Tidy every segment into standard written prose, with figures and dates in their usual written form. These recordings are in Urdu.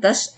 10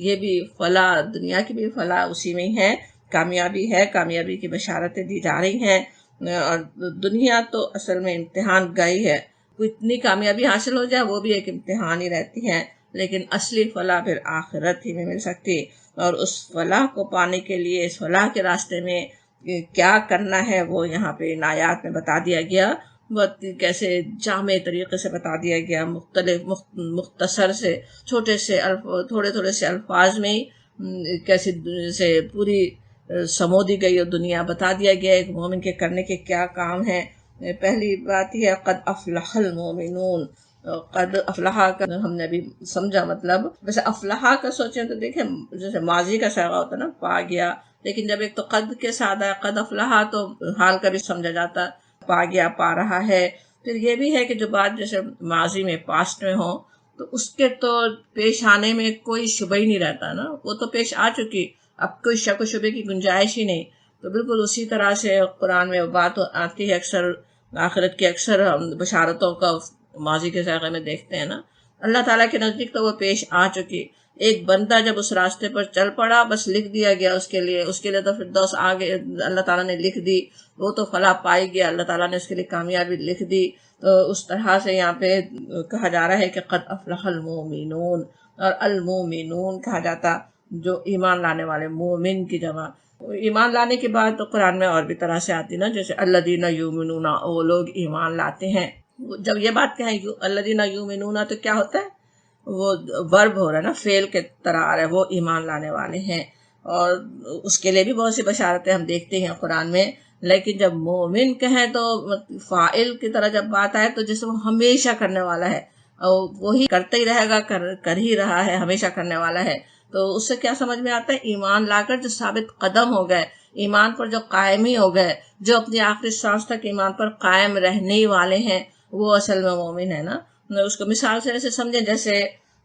یہ بھی فلاح، دنیا کی بھی فلاح اسی میں ہی ہے، کامیابی کی بشارتیں دی جا رہی ہیں۔ اور دنیا تو اصل میں امتحان گئی ہے، کوئی اتنی کامیابی حاصل ہو جائے وہ بھی ایک امتحان ہی رہتی ہے، لیکن اصلی فلاح پھر آخرت ہی میں مل سکتی۔ اور اس فلاح کو پانے کے لیے، اس فلاح کے راستے میں کیا کرنا ہے وہ یہاں پہ ان آیات میں بتا دیا گیا، بہت کیسے جامع طریقے سے بتا دیا گیا، مختلف مختصر سے تھوڑے تھوڑے سے الفاظ میں کیسے سے پوری سمودی گئی اور دنیا بتا دیا گیا ایک مومن کے کرنے کے کیا کام ہیں۔ پہلی بات یہ ہے قد افلح المومنون۔ قد افلح کا ہم نے ابھی سمجھا مطلب، ویسے افلح کا سوچیں تو دیکھیں جیسے ماضی کا صیغہ ہوتا ہے نا، پا گیا، لیکن جب ایک تو قد کے ساتھ آیا قد افلح تو حال کا بھی سمجھا جاتا، پا گیا، پا رہا ہے۔ پھر یہ بھی ہے کہ جو بات جیسے ماضی میں پاسٹ میں ہو تو اس کے تو پیش آنے میں کوئی شبہ ہی نہیں رہتا نا، وہ تو پیش آ چکی، اب کوئی شک و شبے کی گنجائش ہی نہیں۔ تو بالکل اسی طرح سے قرآن میں بات آتی ہے، اکثر آخرت کی اکثر بشارتوں کا ماضی کے ذائقے میں دیکھتے ہیں نا، اللہ تعالیٰ کے نزدیک تو وہ پیش آ چکی۔ ایک بندہ جب اس راستے پر چل پڑا بس لکھ دیا گیا اس کے لیے تو فردوس آگے اللہ تعالیٰ نے لکھ دی، وہ تو فلاح پائی گیا، اللہ تعالیٰ نے اس کے لیے کامیابی لکھ دی۔ تو اس طرح سے یہاں پہ کہا جا رہا ہے کہ قد افلح المومنون، اور المومنون کہا جاتا جو ایمان لانے والے، مومن کی جمع۔ ایمان لانے کے بعد تو قرآن میں اور بھی طرح سے آتی نا، جیسے الذین یؤمنون، وہ لوگ ایمان لاتے ہیں۔ جب یہ بات کہیں الذین یؤمنون تو کیا ہوتا ہے، وہ ورب ہو رہا ہے نا، فعل کے طرح آ رہا ہے، وہ ایمان لانے والے ہیں، اور اس کے لیے بھی بہت سی بشارتیں ہم دیکھتے ہیں قرآن میں۔ لیکن جب مومن کہیں تو فاعل کی طرح جب بات آئے تو جیسے وہ ہمیشہ کرنے والا ہے، اور وہی کرتے ہی رہے گا، کر ہی رہا ہے، ہمیشہ کرنے والا ہے۔ تو اس سے کیا سمجھ میں آتا ہے، ایمان لا کر جو ثابت قدم ہو گئے، ایمان پر جو قائم ہی ہو گئے، جو اپنی آخری سانس تک ایمان پر قائم رہنے والے ہیں، وہ اصل میں مومن ہے نا۔ اس کو مثال سے ایسے سمجھیں جیسے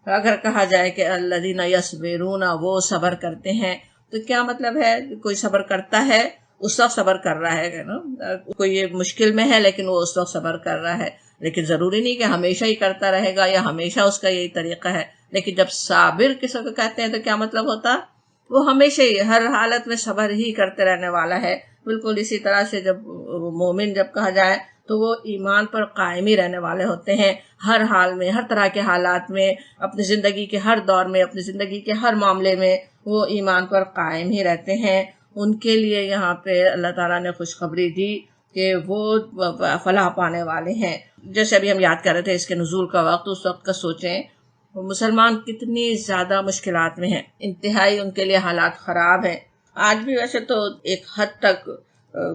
اگر کہا جائے کہ الذین یصبرون، وہ صبر کرتے ہیں، تو کیا مطلب ہے، کوئی صبر کرتا ہے اس وقت صبر کر رہا ہے نا، کوئی یہ مشکل میں ہے لیکن وہ اس وقت صبر کر رہا ہے، لیکن ضروری نہیں کہ ہمیشہ ہی کرتا رہے گا یا ہمیشہ اس کا یہی طریقہ ہے۔ لیکن جب صابر کسی کو کہتے ہیں تو کیا مطلب ہوتا، وہ ہمیشہ ہی ہر حالت میں صبر ہی کرتے رہنے والا ہے۔ بالکل اسی طرح سے جب مومن جب کہا جائے تو وہ ایمان پر قائم ہی رہنے والے ہوتے ہیں، ہر حال میں، ہر طرح کے حالات میں، اپنی زندگی کے ہر دور میں، اپنی زندگی کے ہر معاملے میں وہ ایمان پر قائم ہی رہتے ہیں۔ ان کے لیے یہاں پہ اللہ تعالیٰ نے خوشخبری دی کہ وہ فلاح پانے والے ہیں۔ جیسے ابھی ہم یاد کر رہے تھے اس کے نزول کا وقت، اس وقت کا سوچیں مسلمان کتنی زیادہ مشکلات میں ہیں، انتہائی ان کے لیے حالات خراب ہیں۔ آج بھی ویسے تو ایک حد تک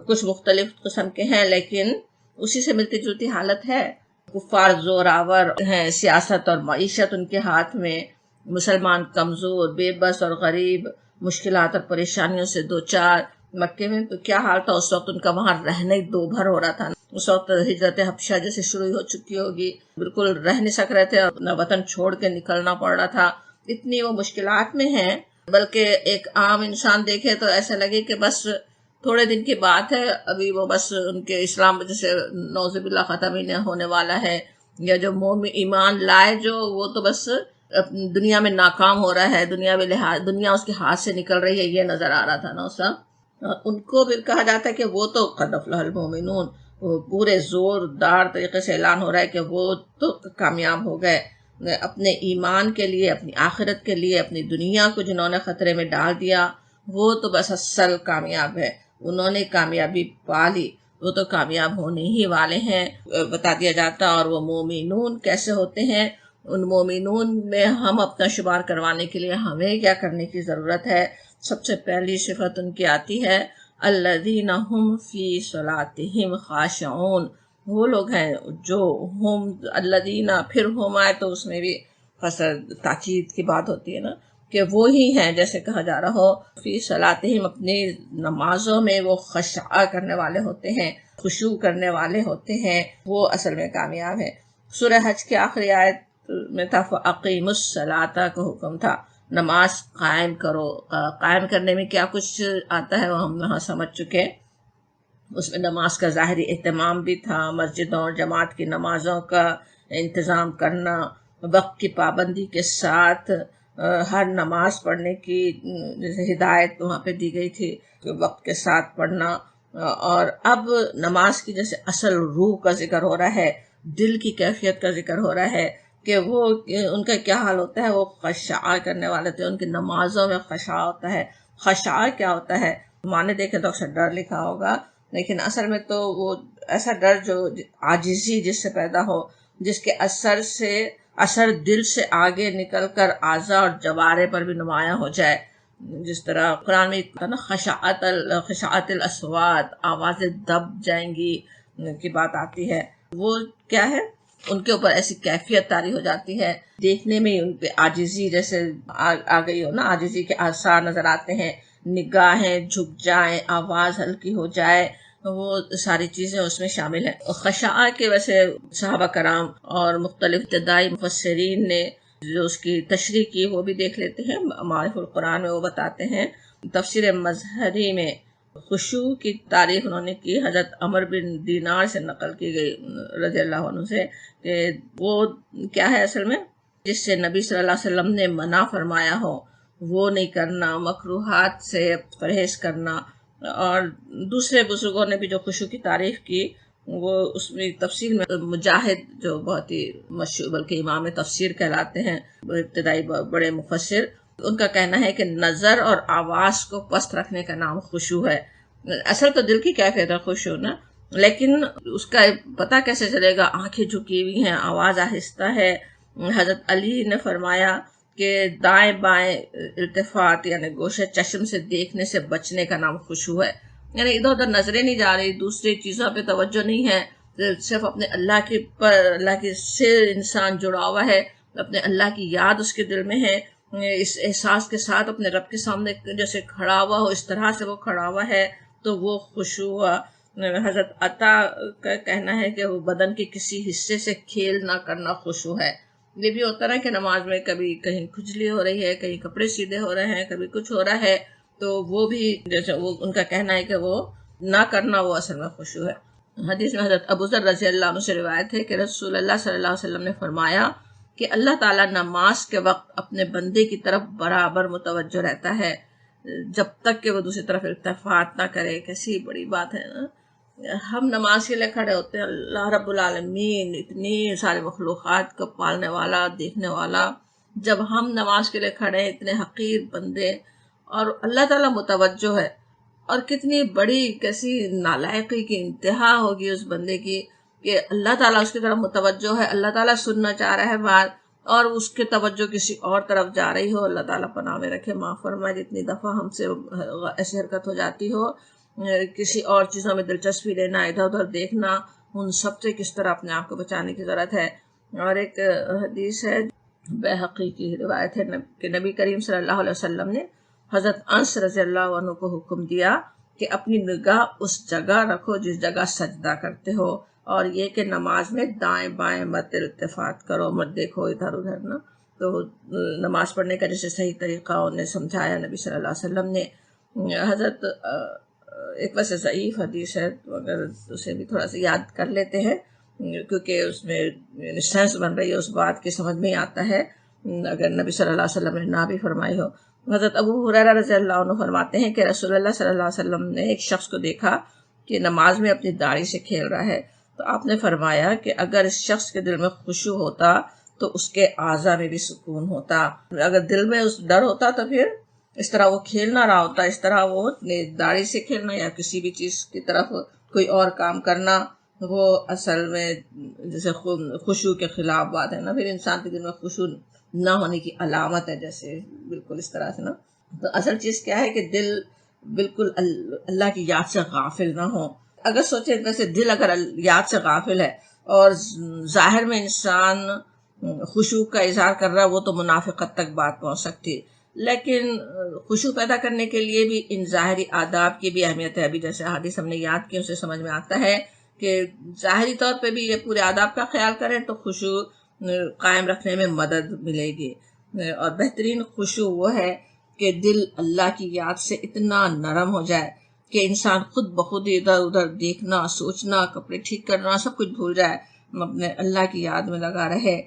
کچھ مختلف قسم کے ہیں، لیکن اسی سے ملتی جلتی حالت ہے۔ کفار زوراور ہیں، سیاست اور معیشت ان کے ہاتھ میں، مسلمان کمزور، بے بس اور غریب، مشکلات اور پریشانیوں سے دوچار۔ مکے میں تو کیا حال تھا اس وقت ان کا، وہاں رہنا ہی دو بھر ہو رہا تھا، اس وقت ہجرت حبشہ جیسے شروع ہو چکی ہوگی، بالکل رہ نہیں سک رہے تھے، اپنا وطن چھوڑ کے نکلنا پڑ رہا تھا، اتنی وہ مشکلات میں ہیں۔ بلکہ ایک عام انسان دیکھے تو ایسا لگے کہ بس تھوڑے دن کی بات ہے، ابھی وہ بس ان کے اسلام جیسے نعوذ باللہ ختم ہی ہونے والا ہے، یا جو مومن ایمان لائے جو، وہ تو بس دنیا میں ناکام ہو رہا ہے، دنیا اس کے ہاتھ سے نکل رہی ہے، یہ نظر آ رہا تھا نا اس وقت۔ ان کو بھی کہا جاتا ہے کہ وہ تو قد افلح المومنون، پورے زوردار طریقے سے اعلان ہو رہا ہے کہ وہ تو کامیاب ہو گئے، اپنے ایمان کے لیے، اپنی آخرت کے لیے، اپنی دنیا کو جنہوں نے خطرے میں ڈال دیا، وہ تو بس اصل کامیاب ہے، انہوں نے کامیابی پا لی، وہ تو کامیاب ہونے ہی والے ہیں، بتا دیا جاتا۔ اور وہ مومنون کیسے ہوتے ہیں، ان مومنون میں ہم اپنا شمار کروانے کے لیے ہمیں کیا کرنے کی ضرورت ہے۔ سب سے پہلی صفت ان کی آتی ہے الذین هم فی صلاتہم خاشعون، وہ لوگ ہیں جو ہم الذین، پھر ہم آئے تو اس میں بھی تاکید کی بات ہوتی ہے نا، کہ وہی ہیں، جیسے کہا جا رہا ہو فی صلاتہم، اپنی نمازوں میں وہ خشع کرنے والے ہوتے ہیں، خشوع کرنے والے ہوتے ہیں، وہ اصل میں کامیاب ہیں۔ سورہ حج کے آخری آیت میں تھا فَأَقِیمُوا الصَّلَاةَ کا حکم تھا، نماز قائم کرو۔ قائم کرنے میں کیا کچھ آتا ہے وہ ہم یہاں سمجھ چکے، اس میں نماز کا ظاہری اہتمام بھی تھا، مسجدوں اور جماعت کی نمازوں کا انتظام کرنا، وقت کی پابندی کے ساتھ، ہر نماز پڑھنے کی جیسے ہدایت وہاں پہ دی گئی تھی کہ وقت کے ساتھ پڑھنا، اور اب نماز کی جیسے اصل روح کا ذکر ہو رہا ہے، دل کی کیفیت کا ذکر ہو رہا ہے کہ وہ ان کا کیا حال ہوتا ہے۔ وہ خشاع کرنے والے تھے، ان کی نمازوں میں خشاع ہوتا ہے۔ خشاع کیا ہوتا ہے؟ معنی دیکھیں تو اکثر ڈر لکھا ہوگا، لیکن اصل میں تو وہ ایسا ڈر جو عاجزی جس سے پیدا ہو، جس کے اثر دل سے آگے نکل کر اعضاء اور جوارے پر بھی نمایاں ہو جائے۔ جس طرح قرآن میں نا خشعت الاصوات، آوازیں دب جائیں گی کی بات آتی ہے، وہ کیا ہے؟ ان کے اوپر ایسی کیفیت طاری ہو جاتی ہے، دیکھنے میں ان پہ عاجزی جیسے آ گئی ہو نا، عاجزی کے آثار نظر آتے ہیں، نگاہیں جھک جائیں، آواز ہلکی ہو جائے، وہ ساری چیزیں اس میں شامل ہیں۔ خشاع کے ویسے صحابہ کرام اور مختلف ابتدائی مفسرین نے جو اس کی تشریح کی وہ بھی دیکھ لیتے ہیں۔ معارف القرآن میں وہ بتاتے ہیں، تفسیر مظہری میں خشوع کی تعریف انہوں نے کی، حضرت عمر بن دینار سے نقل کی گئی رضی اللہ عنہ سے، کہ وہ کیا ہے اصل میں، جس سے نبی صلی اللہ علیہ وسلم نے منع فرمایا ہو وہ نہیں کرنا، مکروہات سے پرہیز کرنا۔ اور دوسرے بزرگوں نے بھی جو خشوع کی تعریف کی، وہ اس میں تفسیر میں مجاہد جو بہت ہی مشہور بلکہ امام تفسیر کہلاتے ہیں، ابتدائی بڑے مفسر، ان کا کہنا ہے کہ نظر اور آواز کو پست رکھنے کا نام خشوع ہے۔ اصل تو دل کی کیفیت ہے خشوع نا، لیکن اس کا پتہ کیسے چلے گا؟ آنکھیں جھکی ہوئی ہیں، آواز آہستہ ہے۔ حضرت علی نے فرمایا کہ دائیں بائیں التفات یعنی گوشے چشم سے دیکھنے سے بچنے کا نام خشوع ہے، یعنی ادھر ادھر نظریں نہیں جا رہی، دوسری چیزوں پہ توجہ نہیں ہے، صرف اپنے اللہ کی سے انسان جڑا ہوا ہے، اپنے اللہ کی یاد اس کے دل میں ہے، اس احساس کے ساتھ اپنے رب کے سامنے جیسے کھڑا ہوا ہو، اس طرح سے وہ کھڑا ہوا ہے، تو وہ خشوع ہوا۔ حضرت عطا کا کہنا ہے کہ وہ بدن کے کسی حصے سے کھیل نہ کرنا خشوع ہے۔ یہ بھی ہوتا ہے کہ نماز میں کبھی کہیں کھجلی ہو رہی ہے، کہیں کپڑے سیدھے ہو رہے ہیں، کبھی کچھ ہو رہا ہے، تو وہ بھی جیسے وہ ان کا کہنا ہے کہ وہ نہ کرنا وہ اصل میں خشوع ہے۔ حدیث میں حضرت ابو ذر رضی اللہ عنہ سے روایت ہے کہ رسول اللہ صلی اللہ علیہ وسلم نے فرمایا کہ اللہ تعالیٰ نماز کے وقت اپنے بندے کی طرف برابر متوجہ رہتا ہے جب تک کہ وہ دوسری طرف التفات نہ کرے۔ کیسی بڑی بات ہے نا، ہم نماز کے لیے کھڑے ہوتے ہیں، اللہ رب العالمین اتنی سارے مخلوقات کو پالنے والا، دیکھنے والا، جب ہم نماز کے لیے کھڑے ہیں، اتنے حقیر بندے، اور اللہ تعالیٰ متوجہ ہے، اور کتنی بڑی کیسی نالائقی کی انتہا ہوگی اس بندے کی کہ اللہ تعالیٰ اس کی طرف متوجہ ہے، اللہ تعالیٰ سننا چاہ رہا ہے بات، اور اس کی توجہ کسی اور طرف جا رہی ہو۔ اللہ تعالیٰ پناہ میں رکھے، معاف فرمائے جتنی دفعہ ہم سے ایسی حرکت ہو جاتی ہو، کسی اور چیزوں میں دلچسپی لینا، ادھر ادھر دیکھنا، ان سب سے کس طرح اپنے آپ کو بچانے کی ضرورت ہے۔ اور ایک حدیث ہے بیہقی کی روایت ہے کہ نبی کریم صلی اللہ علیہ وسلم نے حضرت انس رضی اللہ عنہ کو حکم دیا کہ اپنی نگاہ اس جگہ رکھو جس جگہ سجدہ کرتے ہو، اور یہ کہ نماز میں دائیں بائیں مت التفات کرو، مت دیکھو ادھر ادھر نا۔ تو نماز پڑھنے کا جیسے صحیح طریقہ انہیں سمجھایا نبی صلی اللہ علیہ وسلم نے۔ حضرت ایک ویسے ضعیف حدیث ہے، تو اگر اسے بھی تھوڑا سا یاد کر لیتے ہیں کیونکہ اس میں سینس بن رہی ہے اس بات کی، سمجھ میں آتا ہے اگر نبی صلی اللہ علیہ وسلم نے نہ بھی فرمائی ہو۔ حضرت ابو ہریرہ رضی اللہ عنہ فرماتے ہیں کہ رسول اللہ صلی اللہ علیہ وسلم نے ایک شخص کو دیکھا کہ نماز میں اپنی داڑھی سے کھیل رہا ہے، تو آپ نے فرمایا کہ اگر اس شخص کے دل میں خشوع ہوتا تو اس کے اعضاء میں بھی سکون ہوتا، اگر دل میں اس ڈر ہوتا تو پھر اس طرح وہ کھیل نہ رہا ہوتا، اس طرح وہ داڑھی سے کھیلنا یا کسی بھی چیز کی طرف کوئی اور کام کرنا، وہ اصل میں جیسے خشوع کے خلاف بات ہے نا، پھر انسان کے دل میں خشوع نہ ہونے کی علامت ہے، جیسے بالکل اس طرح سے نا۔ تو اصل چیز کیا ہے کہ دل بالکل اللہ کی یاد سے غافل نہ ہو۔ اگر سوچیں ویسے دل اگر یاد سے غافل ہے اور ظاہر میں انسان خشوع کا اظہار کر رہا ہے، وہ تو منافقت تک بات پہنچ سکتی، لیکن خشوع پیدا کرنے کے لیے بھی ان ظاہری آداب کی بھی اہمیت ہے۔ ابھی جیسے حدیث ہم نے یاد کی، اسے سمجھ میں آتا ہے کہ ظاہری طور پہ بھی یہ پورے آداب کا خیال کریں تو خشوع قائم رکھنے میں مدد ملے گی۔ اور بہترین خشوع وہ ہے کہ دل اللہ کی یاد سے اتنا نرم ہو جائے کہ انسان خود بخود ادھر ادھر دیکھنا، سوچنا، کپڑے ٹھیک کرنا سب کچھ بھول جائے، اپنے اللہ کی یاد میں لگا رہے۔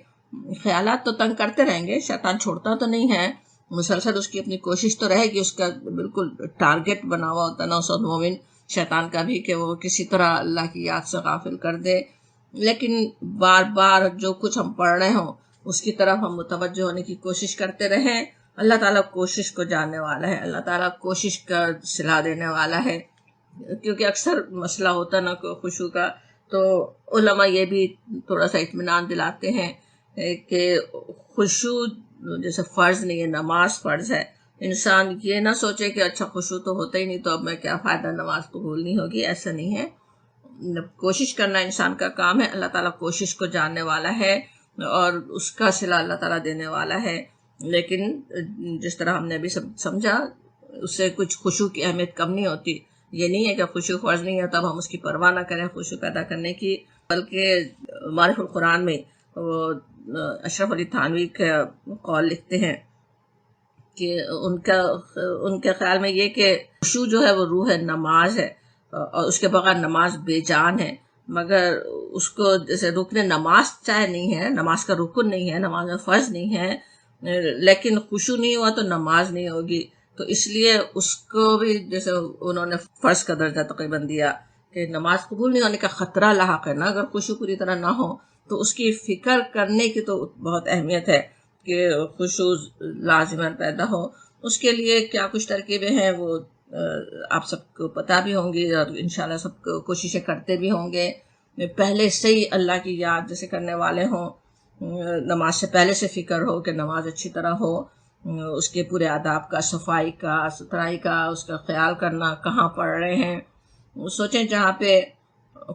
خیالات تو تنگ کرتے رہیں گے، شیطان چھوڑتا تو نہیں ہے، مسلسل اس کی اپنی کوشش تو رہے گی، اس کا بالکل ٹارگٹ بنا ہوا ہوتا ہے نا اس وقت مومن شیطان کا بھی، کہ وہ کسی طرح اللہ کی یاد سے غافل کر دے. لیکن بار بار جو کچھ ہم پڑھ رہے ہوں اس کی طرف ہم متوجہ ہونے کی کوشش کرتے رہیں. اللہ تعالیٰ کوشش کو جاننے والا ہے، اللہ تعالیٰ کوشش کا صلا دینے والا ہے. کیونکہ اکثر مسئلہ ہوتا نا خشوع کا، تو علماء یہ بھی تھوڑا سا اطمینان دلاتے ہیں کہ خشوع جیسے فرض نہیں ہے، نماز فرض ہے. انسان یہ نہ سوچے کہ اچھا خشوع تو ہوتا ہی نہیں تو اب میں کیا فائدہ، نماز قبول نہیں ہوگی. ایسا نہیں ہے، کوشش کرنا انسان کا کام ہے. اللہ تعالیٰ کوشش کو جاننے والا ہے اور اس کا صلہ اللہ تعالیٰ دینے والا ہے. لیکن جس طرح ہم نے ابھی سمجھا، اس سے کچھ خشوع کی اہمیت کم نہیں ہوتی. یہ نہیں ہے کہ خشوع فرض نہیں ہے تب ہم اس کی پرواہ نہ کریں خشوع پیدا کرنے کی، بلکہ معرف القرآن میں وہ اشرف علی تھانوی کا قول لکھتے ہیں کہ ان کے خیال میں یہ کہ خشوع جو ہے وہ روح نماز ہے، اور اس کے بغیر نماز بے جان ہے. مگر اس کو جیسے رکن نماز چاہے نہیں ہے، نماز کا رکن نہیں ہے، نماز میں فرض نہیں ہے، لیکن خشوع نہیں ہوا تو نماز نہیں ہوگی. تو اس لیے اس کو بھی جیسے انہوں نے فرض کا درجہ تقریباً دیا کہ نماز قبول نہیں ہونے کا خطرہ لاحق ہے نا اگر خشوع پوری طرح نہ ہو. تو اس کی فکر کرنے کی تو بہت اہمیت ہے کہ خشوع لازماً پیدا ہو. اس کے لیے کیا کچھ ترکیبیں ہیں وہ آپ سب کو پتہ بھی ہوں گی، اور انشاءاللہ سب کو کوششیں کرتے بھی ہوں گے. پہلے سے ہی اللہ کی یاد جیسے کرنے والے ہوں، نماز سے پہلے سے فکر ہو کہ نماز اچھی طرح ہو، اس کے پورے آداب کا، صفائی کا، ستھرائی کا، اس کا خیال کرنا، کہاں پڑھ رہے ہیں. سوچیں جہاں پہ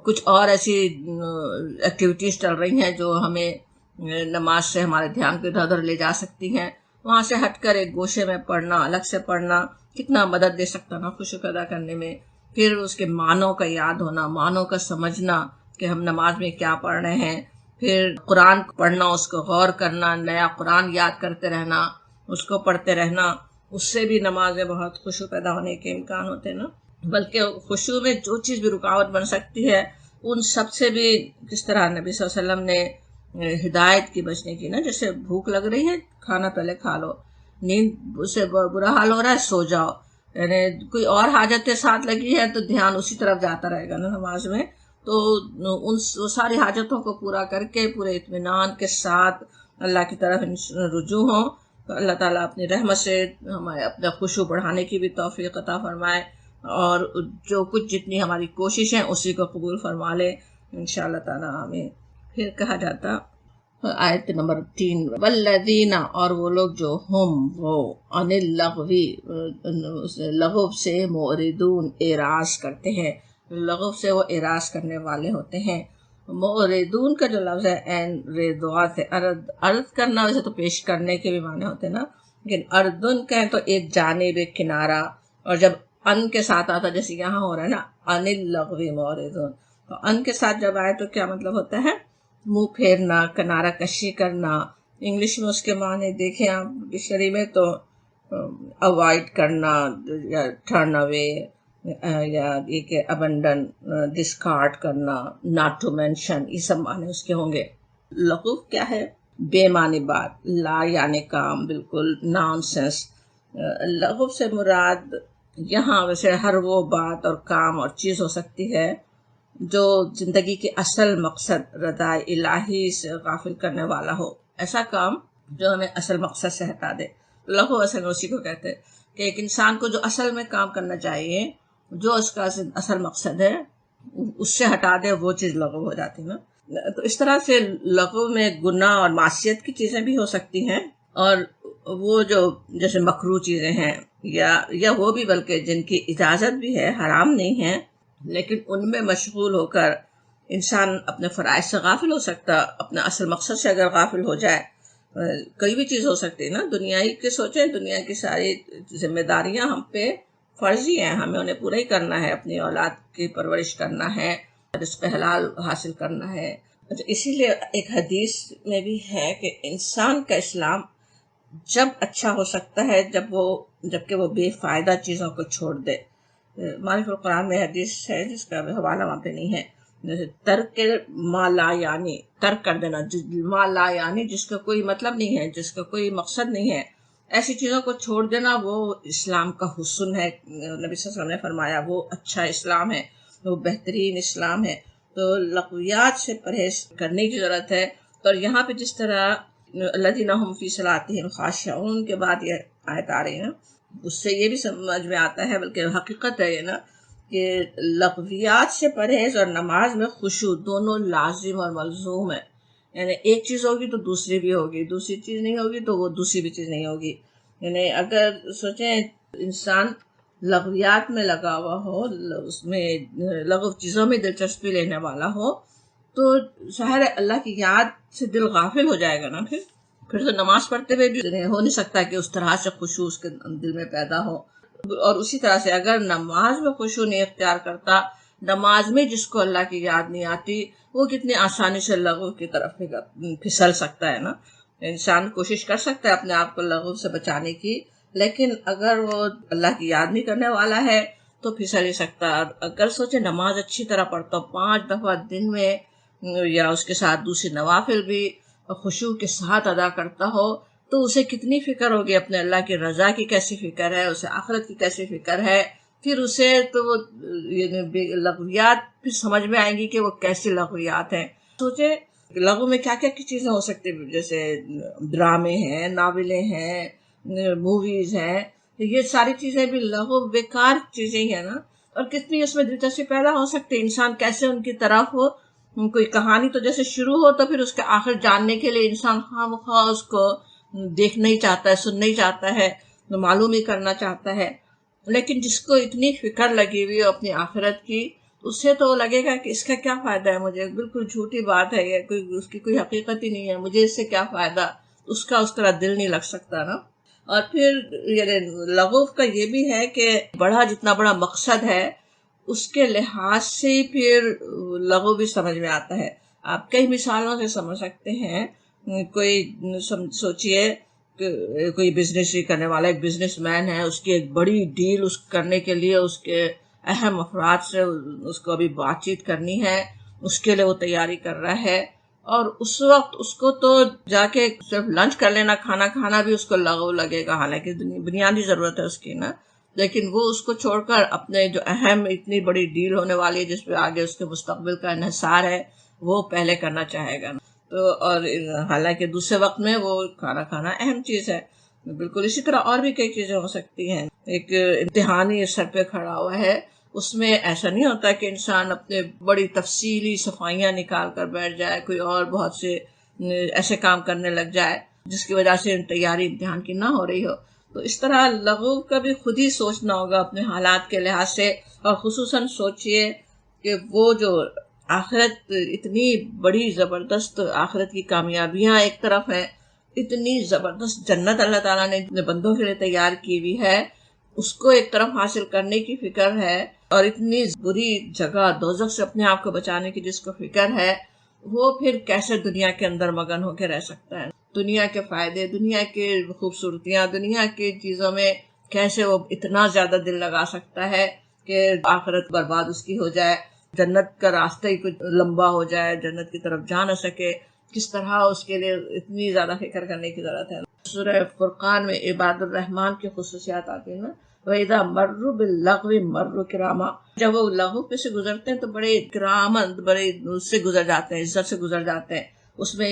کچھ اور ایسی ایکٹیویٹیز چل رہی ہیں جو ہمیں نماز سے ہمارے دھیان کو ادھر ادھر لے جا سکتی ہیں، وہاں سے ہٹ کر ایک گوشے میں پڑھنا، الگ سے پڑھنا کتنا مدد دے سکتا نا خشوع پیدا کرنے میں. پھر اس کے معنوں کا یاد ہونا، معنوں کا سمجھنا کہ ہم نماز میں کیا پڑھ رہے ہیں. پھر قرآن پڑھنا، اس کو غور کرنا، نیا قرآن یاد کرتے رہنا، اس کو پڑھتے رہنا، اس سے بھی نماز میں بہت خشوع پیدا ہونے کے امکان ہوتے ہیں نا. بلکہ خشوع میں جو چیز بھی رکاوٹ بن سکتی ہے ان سب سے بھی کس طرح نبی صلی اللہ علیہ وسلم نے ہدایت کی بچنے کی نا. جیسے بھوک لگ رہی ہے کھانا پہلے کھا لو، نیند سے برا حال ہو رہا ہے سو جاؤ، یعنی کوئی اور حاجت ساتھ لگی ہے تو دھیان اسی طرف جاتا رہے گا نا نماز میں. تو ان ساری حاجتوں کو پورا کر کے پورے اطمینان کے ساتھ اللہ کی طرف رجوع ہوں تو اللہ تعالیٰ اپنی رحمت سے ہمیں اپنا خشوع بڑھانے کی بھی توفیق عطا فرمائے، اور جو کچھ جتنی ہماری کوشش ہے اسی کو قبول فرما لے انشاءاللہ تعالیٰ. ہمیں پھر کہا جاتا آیت نمبر 3، والذین، اور وہ لوگ جو ہم وہ عن اللغوی، لغو سے معرضون، اعراض کرتے ہیں، لغو سے وہ اعراض کرنے والے ہوتے ہیں. معرضون کا جو لفظ ہے این ردوات سے عرض کرنا، ویسے تو پیش کرنے کے بھی معنی ہوتے ہیں نا، لیکن اردن کہیں تو ایک جانب، ایک کنارہ. اور جب ان کے ساتھ آتا جیسے یہاں ہو رہا ہے نا ان اللغوی معرضون، تو ان کے ساتھ جب آئے تو کیا مطلب ہوتا ہے؟ منہ پھیرنا، کنارہ کشی کرنا. انگلش میں اس کے معنی دیکھیں آپ ڈکشنری میں تو اوائڈ کرنا یا ٹرن اوے، یا یہ کہ ابنڈن، ڈسکارڈ کرنا، ناٹ ٹو مینشن، یہ سب معنی اس کے ہوں گے. لغو کیا ہے؟ بے معنی بات، لا یعنی کام، بالکل نان سینس. لغو سے مراد یہاں ویسے ہر وہ بات اور کام اور چیز ہو سکتی ہے جو زندگی کے اصل مقصد رضا الہی سے غافل کرنے والا ہو. ایسا کام جو ہمیں اصل مقصد سے ہٹا دے. لغو اصل اسی کو کہتے ہیں کہ ایک انسان کو جو اصل میں کام کرنا چاہیے، جو اس کا اصل مقصد ہے، اس سے ہٹا دے، وہ چیز لغو ہو جاتی ہے نا. تو اس طرح سے لغو میں گناہ اور معصیت کی چیزیں بھی ہو سکتی ہیں، اور وہ جو جیسے مکروہ چیزیں ہیں یا وہ بھی بلکہ جن کی اجازت بھی ہے، حرام نہیں ہے، لیکن ان میں مشغول ہو کر انسان اپنے فرائض سے غافل ہو سکتا. اپنا اصل مقصد سے اگر غافل ہو جائے، کوئی بھی چیز ہو سکتی ہے نا. دنیا ہی کے سوچیں، دنیا کی ساری ذمہ داریاں ہم پہ فرضی ہیں، ہمیں انہیں پورا ہی کرنا ہے، اپنی اولاد کی پرورش کرنا ہے، رزق حلال حاصل کرنا ہے. اسی لیے ایک حدیث میں بھی ہے کہ انسان کا اسلام جب اچھا ہو سکتا ہے جبکہ وہ بے فائدہ چیزوں کو چھوڑ دے. معرف القرآن میں حدیث ہے جس کا حوالہ وہاں پہ نہیں ہے، جیسے ترک ما لا یعنی، ترک کر دینا ما لا یعنی، جس کا کوئی مطلب نہیں ہے، جس کا کوئی مقصد نہیں ہے، ایسی چیزوں کو چھوڑ دینا وہ اسلام کا حسن ہے. نبی صلی اللہ علیہ وسلم نے فرمایا وہ اچھا اسلام ہے، وہ بہترین اسلام ہے. تو لغویات سے پرہیز کرنے کی ضرورت ہے. اور یہاں پہ جس طرح الذین هم فی صلاتہم خاشعون کے بعد یہ آیت آ رہی ہے نا، اس سے یہ بھی سمجھ میں آتا ہے، بلکہ حقیقت ہے یہ نا، کہ لغویات سے پرہیز اور نماز میں خشوع دونوں لازم اور ملزوم ہے. یعنی ایک چیز ہوگی تو دوسری بھی ہوگی، دوسری چیز نہیں ہوگی تو وہ دوسری بھی چیز نہیں ہوگی. یعنی اگر سوچیں انسان لغویات میں لگا ہوا ہو، اس میں لغو چیزوں میں دلچسپی لینے والا ہو، تو ظاہر ہے اللہ کی یاد سے دل غافل ہو جائے گا نا. پھر تو نماز پڑھتے ہوئے بھی ہو نہیں سکتا کہ اس طرح سے خشوع اس کے دل میں پیدا ہو. اور اسی طرح سے اگر نماز میں خشوع نہیں اختیار کرتا، نماز میں جس کو اللہ کی یاد نہیں آتی، وہ کتنی آسانی سے لغو کی طرف پھسل سکتا ہے نا. انسان کوشش کر سکتا ہے اپنے آپ کو لغو سے بچانے کی، لیکن اگر وہ اللہ کی یاد نہیں کرنے والا ہے تو پھسل ہی سکتا. اگر سوچے نماز اچھی طرح پڑھتا ہو 5 دفعہ دن میں، یا اس کے ساتھ دوسری نوافل بھی خشوع کے ساتھ ادا کرتا ہو، تو اسے کتنی فکر ہوگی اپنے اللہ کی رضا کی، کیسی فکر ہے اسے، آخرت کی کیسی فکر ہے. پھر اسے تو وہ لغویات پھر سمجھ میں آئیں گی کہ وہ کیسی لغویات ہیں. سوچے لغو میں کیا کیا چیزیں ہو سکتی ہیں، جیسے ڈرامے ہیں، ناولیں ہیں، موویز ہیں. یہ ساری چیزیں بھی لغو بیکار چیزیں ہیں نا. اور کتنی اس میں دلچسپی پیدا ہو سکتی ہے، انسان کیسے ان کی طرف ہو. کوئی کہانی تو جیسے شروع ہو تو پھر اس کے آخر جاننے کے لیے انسان خواہ اس کو دیکھنا ہی چاہتا ہے، سننا ہی چاہتا ہے، معلوم ہی کرنا چاہتا ہے. لیکن جس کو اتنی فکر لگی ہوئی ہے اپنی آخرت کی، اس سے تو لگے گا کہ اس کا کیا فائدہ ہے، مجھے بالکل جھوٹی بات ہے یہ، اس کی کوئی حقیقت ہی نہیں ہے، مجھے اس سے کیا فائدہ. اس کا اس طرح دل نہیں لگ سکتا نا. اور پھر لغو کا یہ بھی ہے کہ بڑا جتنا بڑا مقصد ہے اس کے لحاظ سے پھر لغو بھی سمجھ میں آتا ہے. آپ کئی مثالوں سے سمجھ سکتے ہیں. کوئی سوچئے کوئی بزنس ہی کرنے والا ایک بزنس مین ہے، اس کی ایک بڑی ڈیل اس کرنے کے لیے اس کے اہم افراد سے اس کو ابھی بات چیت کرنی ہے، اس کے لیے وہ تیاری کر رہا ہے. اور اس وقت اس کو تو جا کے صرف لنچ کر لینا، کھانا کھانا بھی اس کو لغو لگے گا، حالانکہ بنیادی ضرورت ہے اس کی نا. لیکن وہ اس کو چھوڑ کر اپنے جو اہم اتنی بڑی ڈیل ہونے والی ہے جس پہ آگے اس کے مستقبل کا انحصار ہے، وہ پہلے کرنا چاہے گا. تو اور حالانکہ دوسرے وقت میں وہ کھانا کھانا اہم چیز ہے. بالکل اسی طرح اور بھی کئی چیزیں ہو سکتی ہیں. ایک امتحانی سر پہ کھڑا ہوا ہے، اس میں ایسا نہیں ہوتا کہ انسان اپنے بڑی تفصیلی صفائیاں نکال کر بیٹھ جائے، کوئی اور بہت سے ایسے کام کرنے لگ جائے جس کی وجہ سے تیاری امتحان کی نہ ہو رہی ہو. تو اس طرح لغو کا بھی خود ہی سوچنا ہوگا اپنے حالات کے لحاظ سے. اور خصوصاً سوچئے کہ وہ جو آخرت اتنی بڑی زبردست آخرت کی کامیابیاں ایک طرف ہیں، اتنی زبردست جنت اللہ تعالیٰ نے اپنے بندوں کے لیے تیار کی ہوئی ہے، اس کو ایک طرف حاصل کرنے کی فکر ہے. اور اتنی بری جگہ دوزخ سے اپنے آپ کو بچانے کی جس کو فکر ہے، وہ پھر کیسے دنیا کے اندر مگن ہو کے رہ سکتا ہے. دنیا کے فائدے، دنیا کے خوبصورتیاں، دنیا کی چیزوں میں کیسے وہ اتنا زیادہ دل لگا سکتا ہے کہ آخرت برباد اس کی ہو جائے، جنت کا راستہ ہی کچھ لمبا ہو جائے، جنت کی طرف جا نہ سکے. کس طرح اس کے لیے اتنی زیادہ فکر کرنے کی ضرورت ہے. سورہ فرقان میں عباد الرحمن کی خصوصیات آتی ہیں نا. وَإِذَا مَرُّوا بِاللَّغْوِ مَرُّوا كِرَامًا، جب وہ لغو پہ سے گزرتے ہیں تو بڑے کرامت، بڑے اس سے گزر جاتے ہیں، عزت سے گزر جاتے ہیں، اس میں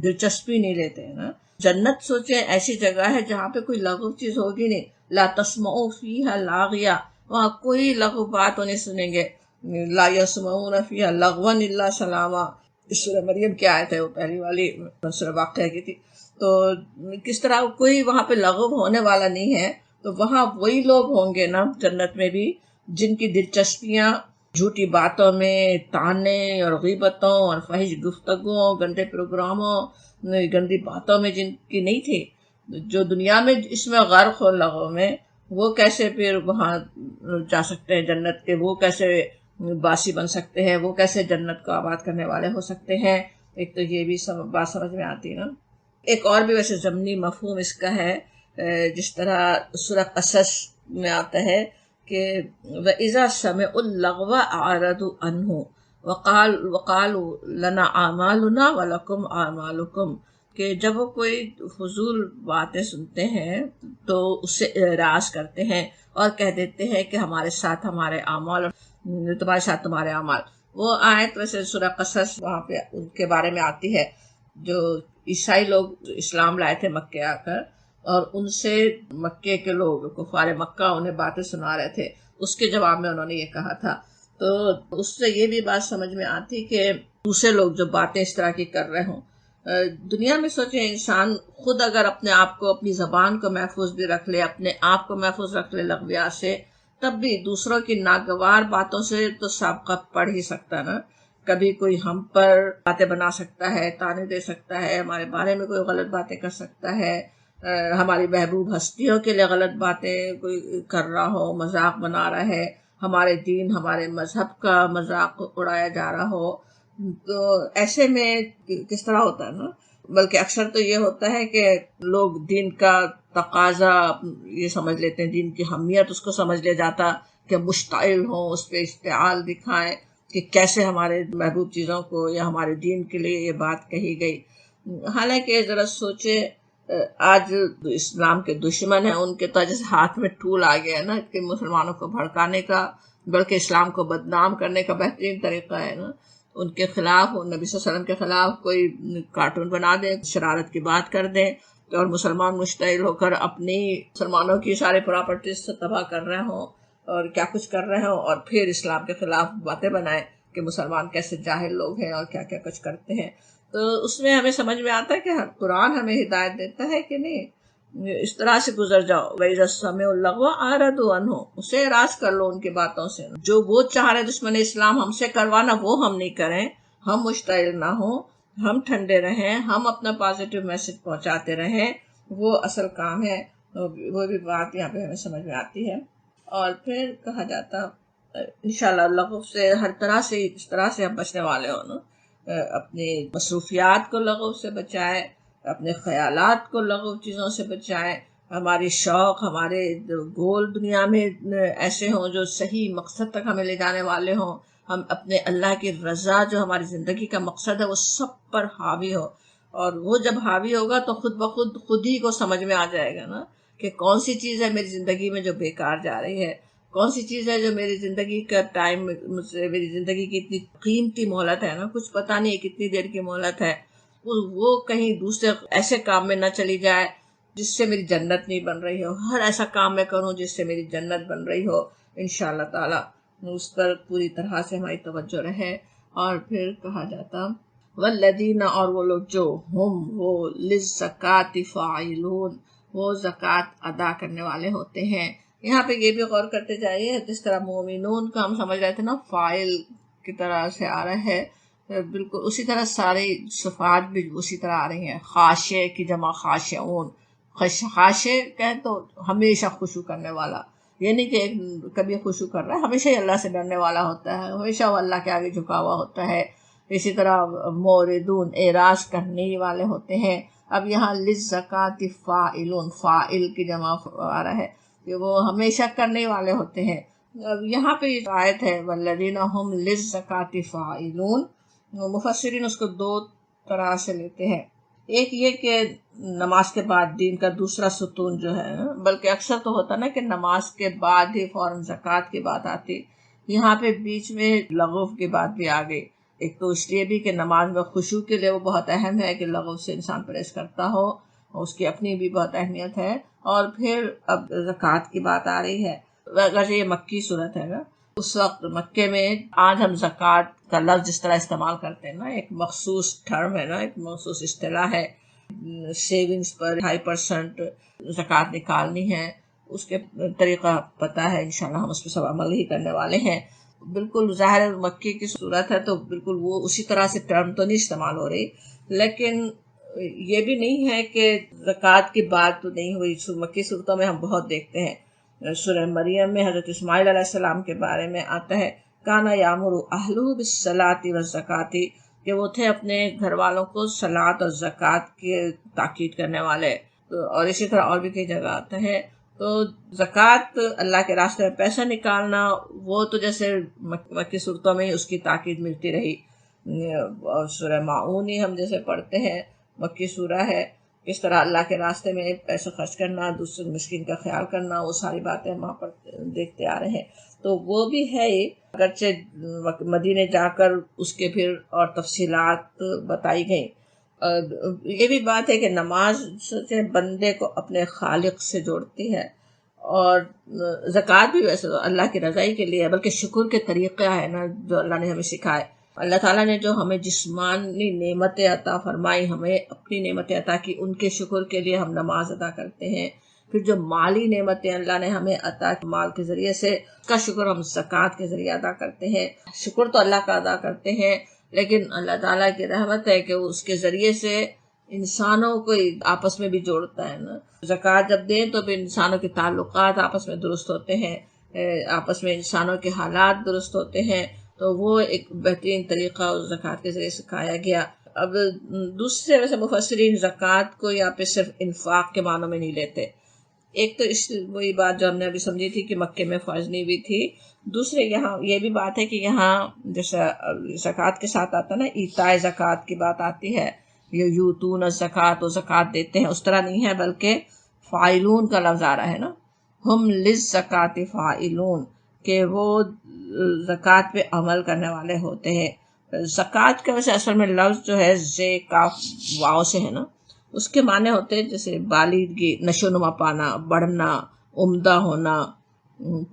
دلچسپی نہیں لیتے ہیں نا. جنت سوچیں ایسی جگہ ہے جہاں پہ کوئی لغو چیز ہوگی نہیں. لا تسمعوا فیہا لاغیہ، وہاں کوئی لغو بات نہیں سنیں گے. لا یسمعون فیہا لغوا الا سلاما، اس سورہ مریم کی آیت ہے، وہ پہلی والی سورہ واقعہ کی تھی. تو کس طرح کوئی وہاں پہ لغو ہونے والا نہیں ہے. تو وہاں وہی لوگ ہوں گے نا جنت میں بھی جن کی دلچسپیاں جھوٹی باتوں میں، تانے اور غیبتوں اور فحش گفتگو، گندے پروگراموں، گندی باتوں میں جن کی نہیں تھی. جو دنیا میں اس میں غرق ہو لغو میں، وہ کیسے پھر وہاں جا سکتے ہیں جنت کے، وہ کیسے باسی بن سکتے ہیں، وہ کیسے جنت کو آباد کرنے والے ہو سکتے ہیں. ایک تو یہ بھی بات سمجھ میں آتی ہے نا. ایک اور بھی ویسے ضمنی مفہوم اس کا ہے، جس طرح سورہ قصص میں آتا ہے کہ وَإِذَا سَمِعُوا اللَّغْوَ أَعْرَضُوا عَنْهُ وَقَالُوا لَنَا أَعْمَالُنَا وَلَكُمْ أَعْمَالُكُمْ، کہ جب وہ کوئی فضول باتیں سنتے ہیں تو اس سے اعراض کرتے ہیں اور کہہ دیتے ہیں کہ ہمارے ساتھ ہمارے اعمال اور تمہارے ساتھ تمہارے اعمال. وہ آیت ویسے سورہ قصص وہاں پہ ان کے بارے میں آتی ہے جو عیسائی لوگ اسلام لائے تھے مکے آ کر، اور ان سے مکے کے لوگ کفار مکہ انہیں باتیں سنا رہے تھے. اس کے جواب میں انہوں نے یہ کہا تھا. تو اس سے یہ بھی بات سمجھ میں آتی کہ دوسرے لوگ جو باتیں اس طرح کی کر رہے ہوں. دنیا میں سوچیں انسان خود اگر اپنے آپ کو، اپنی زبان کو محفوظ بھی رکھ لے، اپنے آپ کو محفوظ رکھ لے لغویات سے، تب بھی دوسروں کی ناگوار باتوں سے تو سابقہ پڑھ ہی سکتا نا. کبھی کوئی ہم پر باتیں بنا سکتا ہے، تانے دے سکتا ہے، ہمارے بارے میں کوئی غلط باتیں کر سکتا ہے، ہماری محبوب ہستیوں کے لیے غلط باتیں کوئی کر رہا ہو، مذاق بنا رہا ہے، ہمارے دین ہمارے مذہب کا مذاق اڑایا جا رہا ہو. تو ایسے میں کس طرح ہوتا ہے نا. بلکہ اکثر تو یہ ہوتا ہے کہ لوگ دین کا تقاضا یہ سمجھ لیتے ہیں، دین کی اہمیت اس کو سمجھ لے جاتا کہ مشتعل ہوں، اس پہ اشتعال دکھائیں کہ کیسے ہمارے محبوب چیزوں کو یا ہمارے دین کے لیے یہ بات کہی گئی. حالانکہ ذرا سوچے، آج اسلام کے دشمن ہیں، ان کے تو جیسے ہاتھ میں ٹول آ گیا ہے نا کہ مسلمانوں کو بھڑکانے کا، بلکہ اسلام کو بدنام کرنے کا بہترین طریقہ ہے نا. ان کے خلاف، نبی صلی اللہ علیہ وسلم کے خلاف کوئی کارٹون بنا دیں، شرارت کی بات کر دیں، اور مسلمان مشتعل ہو کر اپنی مسلمانوں کی سارے پراپرٹیز سے تباہ کر رہے ہوں اور کیا کچھ کر رہے ہوں، اور پھر اسلام کے خلاف باتیں بنائیں کہ مسلمان کیسے جاہل لوگ ہیں اور کیا کیا کچھ کرتے ہیں. تو اس میں ہمیں سمجھ میں آتا ہے کہ قرآن ہمیں ہدایت دیتا ہے کہ نہیں، اس طرح سے گزر جاؤ. وَإِذَا سَمِعُوا اللَّغْوَ أَعْرَضُوا عَنْهُ، اسے اعراض کر لو ان کی باتوں سے. جو وہ چاہ رہے دشمن اسلام ہم سے کروانا، وہ ہم نہیں کریں. ہم مشتعل نہ ہوں، ہم ٹھنڈے رہیں، ہم اپنا پازیٹیو میسج پہنچاتے رہیں، وہ اصل کام ہے. وہ بھی بات یہاں پہ ہمیں سمجھ میں آتی ہے. اور پھر کہا جاتا انشاءاللہ لغو سے ہر طرح سے، اس طرح سے ہم بچنے والے ہوں نا. اپنی مصروفیات کو لغو سے بچائے، اپنے خیالات کو لغو چیزوں سے بچائے، ہماری شوق، ہمارے گول دنیا میں ایسے ہوں جو صحیح مقصد تک ہمیں لے جانے والے ہوں. ہم اپنے اللہ کی رضا جو ہماری زندگی کا مقصد ہے وہ سب پر حاوی ہو. اور وہ جب حاوی ہوگا تو خود بخود خود ہی کو سمجھ میں آ جائے گا نا کہ کون سی چیز ہے میری زندگی میں جو بیکار جا رہی ہے، کون سی چیز ہے جو میری زندگی کا ٹائم، میری زندگی کی اتنی قیمتی مہلت ہے نا، کچھ پتہ نہیں کتنی دیر کی مہلت ہے، وہ کہیں دوسرے ایسے کام میں نہ چلی جائے جس سے میری جنت نہیں بن رہی ہو. ہر ایسا کام میں کروں جس سے میری جنت بن رہی ہو. انشاءاللہ تعالی اس پر پوری طرح سے ہماری توجہ رہے. اور پھر کہا جاتا والذین، اور وہ لوگ جو ہم وہ للزکاۃ فاعلون، وہ زکوٰۃ ادا کرنے والے ہوتے ہیں. یہاں پہ یہ بھی غور کرتے جائیے، جس طرح مومنون کا ہم سمجھ رہے تھے نا فاعل کی طرح سے آ رہا ہے، بالکل اسی طرح ساری صفات بھی اسی طرح آ رہی ہیں. خاشع کی جمع خاشعون. خاشع کہیں تو ہمیشہ خشوع کرنے والا، یعنی کہ کبھی خشوع کر رہا ہے، ہمیشہ ہی اللہ سے ڈرنے والا ہوتا ہے، ہمیشہ وہ اللہ کے آگے جھکا ہوا ہوتا ہے. اسی طرح موردون، اعراض کرنے والے ہوتے ہیں. اب یہاں للزکاۃ فاعلون، فاعل کی جمع آ رہا ہے کہ وہ ہمیشہ کرنے والے ہوتے ہیں. اب یہاں پہ یہ آیت ہے والذین هم للزکاۃ فاعلون، مفسرین اس کو دو طرح سے لیتے ہیں. ایک یہ کہ نماز کے بعد دین کا دوسرا ستون جو ہے، بلکہ اکثر تو ہوتا نا کہ نماز کے بعد ہی فوراً زکوٰۃ کی بات آتی، یہاں پہ بیچ میں لغو کی بات بھی آ گئی. ایک تو اس لیے بھی کہ نماز میں خشوع کے لیے وہ بہت اہم ہے کہ لغو سے انسان پرہیز کرتا ہو، اس کی اپنی بھی بہت اہمیت ہے. اور پھر اب زکوٰۃ کی بات آ رہی ہے. ویسے یہ مکی صورت ہے نا، اس وقت مکے میں آج ہم زکوٰۃ کا لفظ جس طرح استعمال کرتے ہیں نا، ایک مخصوص ٹرم ہے نا، ایک مخصوص اصطلاح ہے. سیونگز پر 2.5% زکوٰۃ نکالنی ہے، اس کے طریقہ پتہ ہے، انشاءاللہ ہم اس پہ سب عمل ہی کرنے والے ہیں. بالکل ظاہر مکی کی صورت ہے تو بالکل وہ اسی طرح سے ٹرم تو نہیں استعمال ہو رہی، لیکن یہ بھی نہیں ہے کہ زکوٰۃ کی بات تو نہیں ہوئی. مکی صورتوں میں ہم بہت دیکھتے ہیں. سورہ مریم میں حضرت اسماعیل علیہ السلام کے بارے میں آتا ہے کانا یامر اہلہ بالصلاۃ والزکاۃ، کہ وہ تھے اپنے گھر والوں کو صلاۃ اور زکوٰۃ کی تاکید کرنے والے. اور اسی طرح اور بھی کئی جگہ آتا ہے. تو زکوٰۃ اللہ کے راستے میں پیسہ نکالنا، وہ تو جیسے مکی صورتوں میں اس کی تاکید ملتی رہی. اور سورہ ماعون ہی ہم جیسے پڑھتے ہیں مکی سورہ ہے. کس طرح اللہ کے راستے میں پیسے خرچ کرنا، دوسرے مسکین کا خیال کرنا، وہ ساری باتیں ہم وہاں پر دیکھتے آ رہے ہیں. تو وہ بھی ہے ہی، اگرچہ مدینے جا کر اس کے پھر اور تفصیلات بتائی گئیں. یہ بھی بات ہے کہ نماز سے بندے کو اپنے خالق سے جوڑتی ہے، اور زکوٰۃ بھی ویسے تو اللہ کی رضائی کے لیے ہے، بلکہ شکر کے طریقہ ہے نا جو اللہ نے ہمیں سکھائے. اللہ تعالیٰ نے جو ہمیں جسمانی نعمتیں عطا فرمائی، ہمیں اپنی نعمتیں عطا کی، ان کے شکر کے لیے ہم نماز ادا کرتے ہیں. پھر جو مالی نعمتیں اللہ نے ہمیں عطا کی مال کے ذریعے سے، اس کا شکر ہم زکوٰۃ کے ذریعے ادا کرتے ہیں. شکر تو اللہ کا ادا کرتے ہیں، لیکن اللہ تعالیٰ کی رحمت ہے کہ اس کے ذریعے سے انسانوں کو آپس میں بھی جوڑتا ہے نا. زکوٰۃ جب دیں تو پھر انسانوں کے تعلقات آپس میں درست ہوتے ہیں، آپس میں انسانوں کے حالات درست ہوتے ہیں. تو وہ ایک بہترین طریقہ زکوٰۃ کے ذریعے سکھایا گیا. اب دوسرے ویسے مفسرین زکوٰۃ کو یہاں پہ صرف انفاق کے معنوں میں نہیں لیتے. ایک تو وہی بات جو ہم نے ابھی سمجھی تھی کہ مکے میں فرض نہیں ہوئی تھی. دوسرے یہاں یہ بھی بات ہے کہ یہاں جیسا زکوٰۃ کے ساتھ آتا نا ایتاء زکوٰۃ کی بات آتی ہے، یوتون الزکوٰۃ، وہ زکوٰۃ دیتے ہیں، اس طرح نہیں ہے، بلکہ فاعلون کا لفظ آ رہا ہے نا، ہم للزکوٰۃ فاعلون، کہ وہ زکوٰۃ پہ عمل کرنے والے ہوتے ہیں. زکوٰۃ کا ویسے اصل میں لفظ جو ہے زے کاف واو سے ہے نا، اس کے معنی ہوتے ہیں جیسے بالغی، نشو نما پانا، بڑھنا، عمدہ ہونا،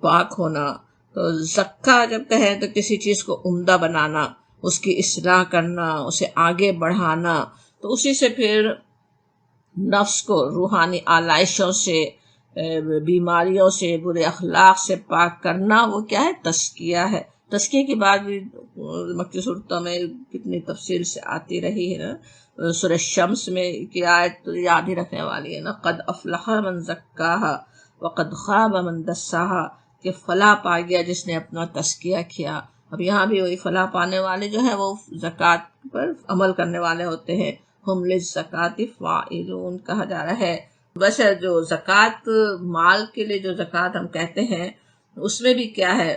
پاک ہونا. تو زکا جب کہیں تو کسی چیز کو عمدہ بنانا، اس کی اصلاح کرنا، اسے آگے بڑھانا. تو اسی سے پھر نفس کو روحانی آلائشوں سے، بیماریوں سے، برے اخلاق سے پاک کرنا، وہ کیا ہے؟ تزکیہ ہے. تزکیے کی بات بھی مکی صورتوں میں کتنی تفصیل سے آتی رہی ہے نا. سورہ شمس میں کی آیت تو یاد ہی رکھنے والی ہے نا، قد افلح من زکاہا وقد خاب من دساہا، کہ فلاح پا گیا جس نے اپنا تزکیہ کیا. اب یہاں بھی وہی فلاح پانے والے جو ہیں وہ زکوٰۃ پر عمل کرنے والے ہوتے ہیں. ہم للزکوٰۃ فاعلون کہا جا رہا ہے. بس جو زکوٰۃ مال کے لیے جو زکوٰۃ ہم کہتے ہیں، اس میں بھی کیا ہے،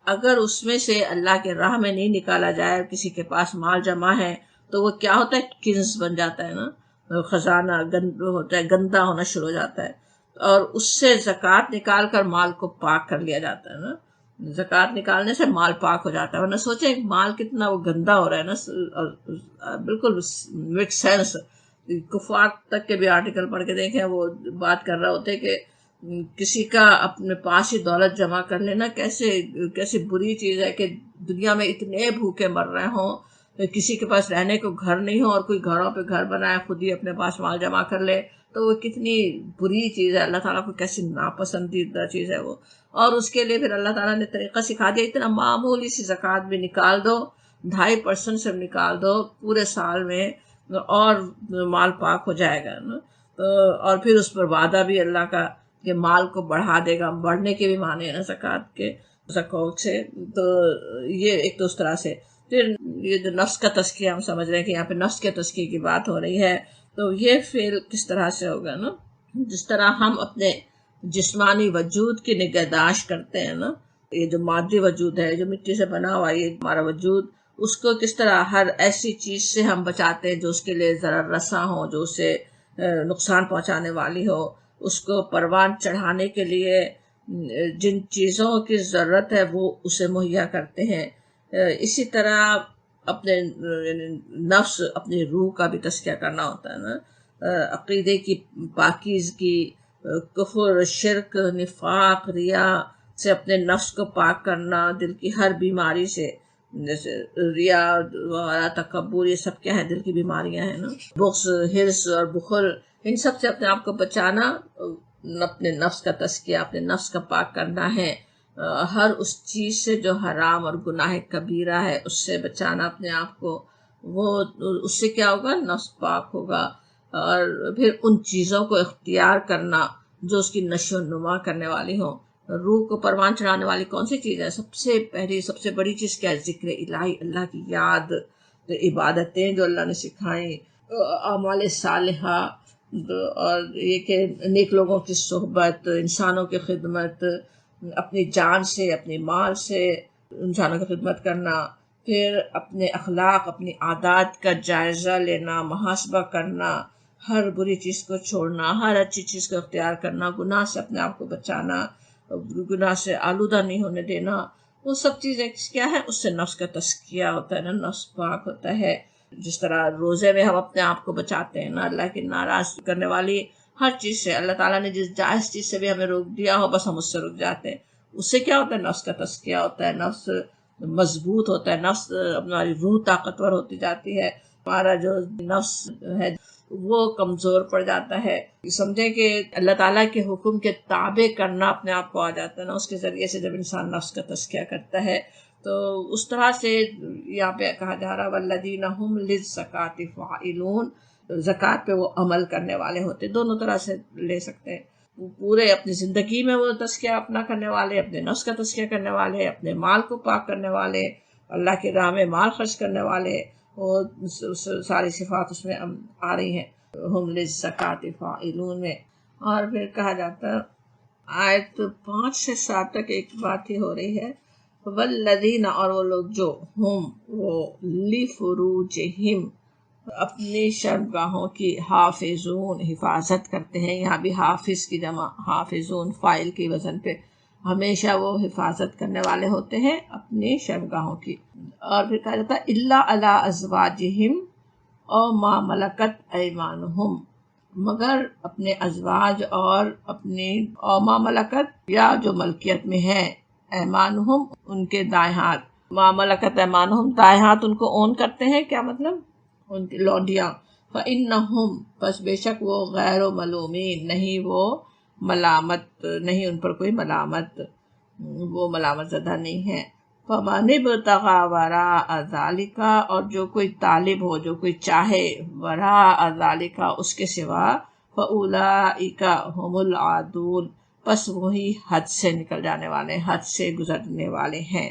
اگر اس میں سے اللہ کے راہ میں نہیں نکالا جائے، کسی کے پاس مال جمع ہے تو وہ کیا ہوتا ہے؟ کنز بن جاتا ہے نا، خزانہ ہوتا ہے، گندا ہونا شروع ہو جاتا ہے. اور اس سے زکوٰۃ نکال کر مال کو پاک کر لیا جاتا ہے نا. زکوٰۃ نکالنے سے مال پاک ہو جاتا ہے. ورنہ سوچیں مال کتنا وہ گندا ہو رہا ہے نا، بالکل میک سینس. کفار تک کے بھی آرٹیکل پڑھ کے دیکھیں، وہ بات کر رہے ہوتے کہ کسی کا اپنے پاس ہی دولت جمع کر لینا کیسے بری چیز ہے، کہ دنیا میں اتنے بھوکے مر رہے ہوں، کسی کے پاس رہنے کو گھر نہیں ہو، اور کوئی گھروں پہ گھر بنائے، خود ہی اپنے پاس مال جمع کر لے، تو وہ کتنی بری چیز ہے. اللہ تعالیٰ کو کیسی ناپسندیدہ چیز ہے وہ. اور اس کے لیے پھر اللہ تعالیٰ نے طریقہ سکھا دیا، اتنا معمولی سی زکوٰۃ بھی نکال دو، 2.5% سے نکال دو پورے سال میں، اور مال پاک ہو جائے گا نا. اور پھر اس پر وعدہ بھی اللہ کا کہ مال کو بڑھا دے گا. بڑھنے کے بھی معنی ہے نا زکوٰۃ کے، زکوٰۃ سے. تو یہ ایک تو اس طرح سے. پھر یہ جو نفس کا تزکیہ ہم سمجھ رہے ہیں کہ یہاں پہ نفس کے تزکیے کی بات ہو رہی ہے، تو یہ فعل کس طرح سے ہوگا نا، جس طرح ہم اپنے جسمانی وجود کی نگہداشت کرتے ہیں نا، یہ جو مادی وجود ہے، جو مٹی سے بنا ہوا یہ ہمارا وجود، اس کو کس طرح ہر ایسی چیز سے ہم بچاتے ہیں جو اس کے لیے ضرر رساں ہو، جو اسے نقصان پہنچانے والی ہو. اس کو پروان چڑھانے کے لیے جن چیزوں کی ضرورت ہے وہ اسے مہیا کرتے ہیں. اسی طرح اپنے نفس، اپنی روح کا بھی تزکیہ کرنا ہوتا ہے نا. عقیدے کی پاکیزگی، کفر، شرک، نفاق، ریا سے اپنے نفس کو پاک کرنا، دل کی ہر بیماری سے، جیسے ریا وغیرہ، تکبر، یہ سب کیا ہے؟ دل کی بیماریاں ہیں نا. بغض، حرص اور بخل، ان سب سے اپنے آپ کو بچانا، اپنے نفس کا تزکیہ، اپنے نفس کا پاک کرنا ہے. ہر اس چیز سے جو حرام اور گناہ کبیرہ ہے اس سے بچانا اپنے آپ کو. وہ اس سے کیا ہوگا؟ نفس پاک ہوگا. اور پھر ان چیزوں کو اختیار کرنا جو اس کی نشو و نما کرنے والی ہوں. روح کو پروان چڑھانے والی کون سی چیز ہے؟ سب سے پہلی، سب سے بڑی چیز کیا ہے؟ ذکر الہی، اللہ کی یاد، عبادتیں جو اللہ نے سکھائیں، اعمال صالحہ، اور یہ کہ نیک لوگوں کی صحبت، انسانوں کی خدمت، اپنی جان سے، اپنی مال سے انسانوں کی خدمت کرنا. پھر اپنے اخلاق، اپنی عادات کا جائزہ لینا، محاسبہ کرنا، ہر بری چیز کو چھوڑنا، ہر اچھی چیز کو اختیار کرنا، گناہ سے اپنے آپ کو بچانا، گناہ سے آلودہ نہیں ہونے دینا، وہ سب چیزیں کیا ہے؟ اس سے نفس کا تزکیہ ہوتا ہے نا، نفس پاک ہوتا ہے۔ جس طرح روزے میں ہم اپنے آپ کو بچاتے ہیں نا اللہ کی ناراض کرنے والی ہر چیز سے، اللہ تعالیٰ نے جس جائز چیز سے بھی ہمیں روک دیا ہو بس ہم اس سے رک جاتے ہیں، اس سے کیا ہوتا ہے؟ نفس کا تزکیہ ہوتا ہے، نفس مضبوط ہوتا ہے، نفس ہماری روح طاقتور ہوتی جاتی ہے، ہمارا جو نفس ہے وہ کمزور پڑ جاتا ہے۔ سمجھیں کہ اللہ تعالیٰ کے حکم کے تابع کرنا اپنے آپ کو آ جاتا ہے نا اس کے ذریعے سے، جب انسان نفس کا تزکیہ کرتا ہے تو اس طرح سے یہاں پہ کہا جا رہا والذین هم للزکاۃ فاعلون، زکوٰۃ پہ وہ عمل کرنے والے ہوتے، دونوں طرح سے لے سکتے ہیں، پورے اپنی زندگی میں وہ تزکیہ اپنا کرنے والے، اپنے نفس کا تزکیہ کرنے والے، اپنے مال کو پاک کرنے والے، اللہ کی راہ میں مال خرچ کرنے والے، وہ ساری صفات اس میں آ رہی ہیں ہم للزکاۃ فاعلون میں۔ اور پھر کہا جاتا ہے آیت 5 سے 7 تک ایک بات ہی ہو رہی ہے، والذین، اور وہ لوگ جو ہم وہ لفروجہم اپنی شرمگاہوں کی حافظون حفاظت کرتے ہیں، یہاں بھی حافظ کی جمع حافظون فاعل کی وزن پہ، ہمیشہ وہ حفاظت کرنے والے ہوتے ہیں اپنی شرمگاہوں کی۔ اور پھر کہا جاتا ہے الا علی ازواجہم او ما ملکت ایمانہم، مگر اپنے ازواج اور اپنی او ما ملکت یا جو ملکیت میں ہے، ایمانہم ان کے دائیں ہاتھ، ما ملکت ایمانہم دائیں ہاتھ ان کو اون کرتے ہیں، کیا مطلب؟ ان کی لونڈیاں، فإنہم پس بے شک وہ غیر ملومین، نہیں وہ ملامت، نہیں ان پر کوئی ملامت، وہ ملامت زدہ نہیں ہے۔ فمن ابتغی وراء ذلک، اور جو کوئی طالب ہو، جو کوئی چاہے، وراء ذلک اس کے سوا، فاولئک هم العادون پس وہی حد سے نکل جانے والے، حد سے گزرنے والے ہیں۔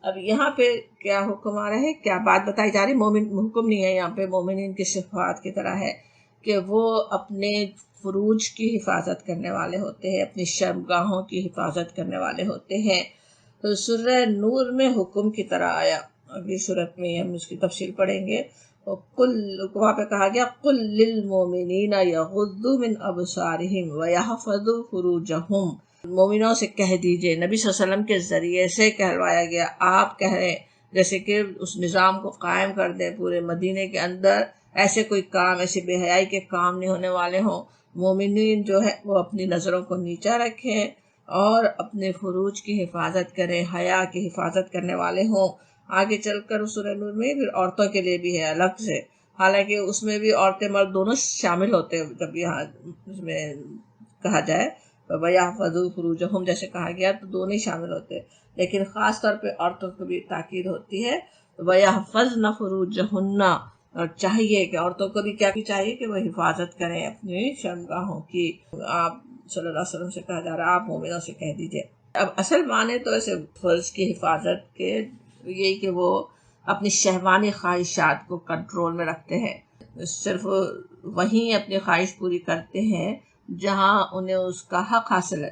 اب یہاں پہ کیا حکم آ رہا ہے، کیا بات بتائی جا رہی؟ مومن حکم نہیں ہے یہاں پہ، مومنین کی صفات کی طرح ہے کہ وہ اپنے فروج کی حفاظت کرنے والے ہوتے ہیں، اپنی شرمگاہوں کی حفاظت کرنے والے ہوتے ہیں۔ تو سورہ نور میں حکم کی طرح آیا، اگلی صورت میں ہم اس کی تفصیل پڑھیں گے۔ قل، وہاں پہ کہا گیا قل للمؤمنین یغضوا من ابصارہم ویحفظوا فروجہم، مومنوں سے کہہ دیجئے، نبی صلی اللہ علیہ وسلم کے ذریعے سے کہلوایا گیا، آپ کہہ رہے جیسے کہ اس نظام کو قائم کر دیں پورے مدینے کے اندر، ایسے کوئی کام، ایسے بے حیائی کے کام نہیں ہونے والے ہوں، مومنین جو ہے وہ اپنی نظروں کو نیچا رکھیں اور اپنے فروج کی حفاظت کریں، حیا کی حفاظت کرنے والے ہوں۔ آگے چل کر سورہ نور میں پھر عورتوں کے لیے بھی ہے الگ سے، حالانکہ اس میں بھی عورتیں مرد دونوں شامل ہوتے ہیں، جب یہاں اس میں کہا جائے وَيَحْفَظُوا فُرُوجَهُمْ جیسے کہا گیا تو دونوں ہی شامل ہوتے ہیں، لیکن خاص طور پہ عورتوں کو بھی تاکید ہوتی ہے وَيَحْفَظْنَ فُرُوجَهُنَّ، اور چاہیے کہ عورتوں کو بھی کیا چاہیے کہ وہ حفاظت کریں اپنی شرمگاہوں کی۔ آپ صلی اللہ علیہ وسلم سے کہا جا رہا آپ مومنوں سے کہہ دیجئے۔ اب اصل معنی تو ایسے فرض کی حفاظت کے یہی کہ وہ اپنی شہوانی خواہشات کو کنٹرول میں رکھتے ہیں، صرف وہیں اپنی خواہش پوری کرتے ہیں جہاں انہیں اس کا حق حاصل ہے،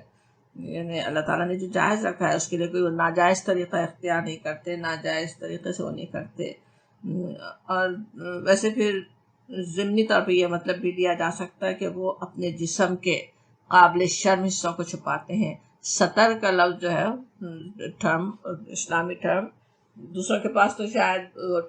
یعنی اللہ تعالیٰ نے جو جائز رکھا ہے اس کے لیے کوئی ناجائز طریقہ اختیار نہیں کرتے، ناجائز طریقے سے وہ نہیں کرتے۔ اور ویسے پھر ضمنی طور پہ یہ مطلب بھی لیا جا سکتا ہے کہ وہ اپنے جسم کے قابل شرم حصوں کو چھپاتے ہیں۔ سطر کا لفظ جو ہے ٹرم، اسلامی ٹرم، دوسروں کے پاس تو شاید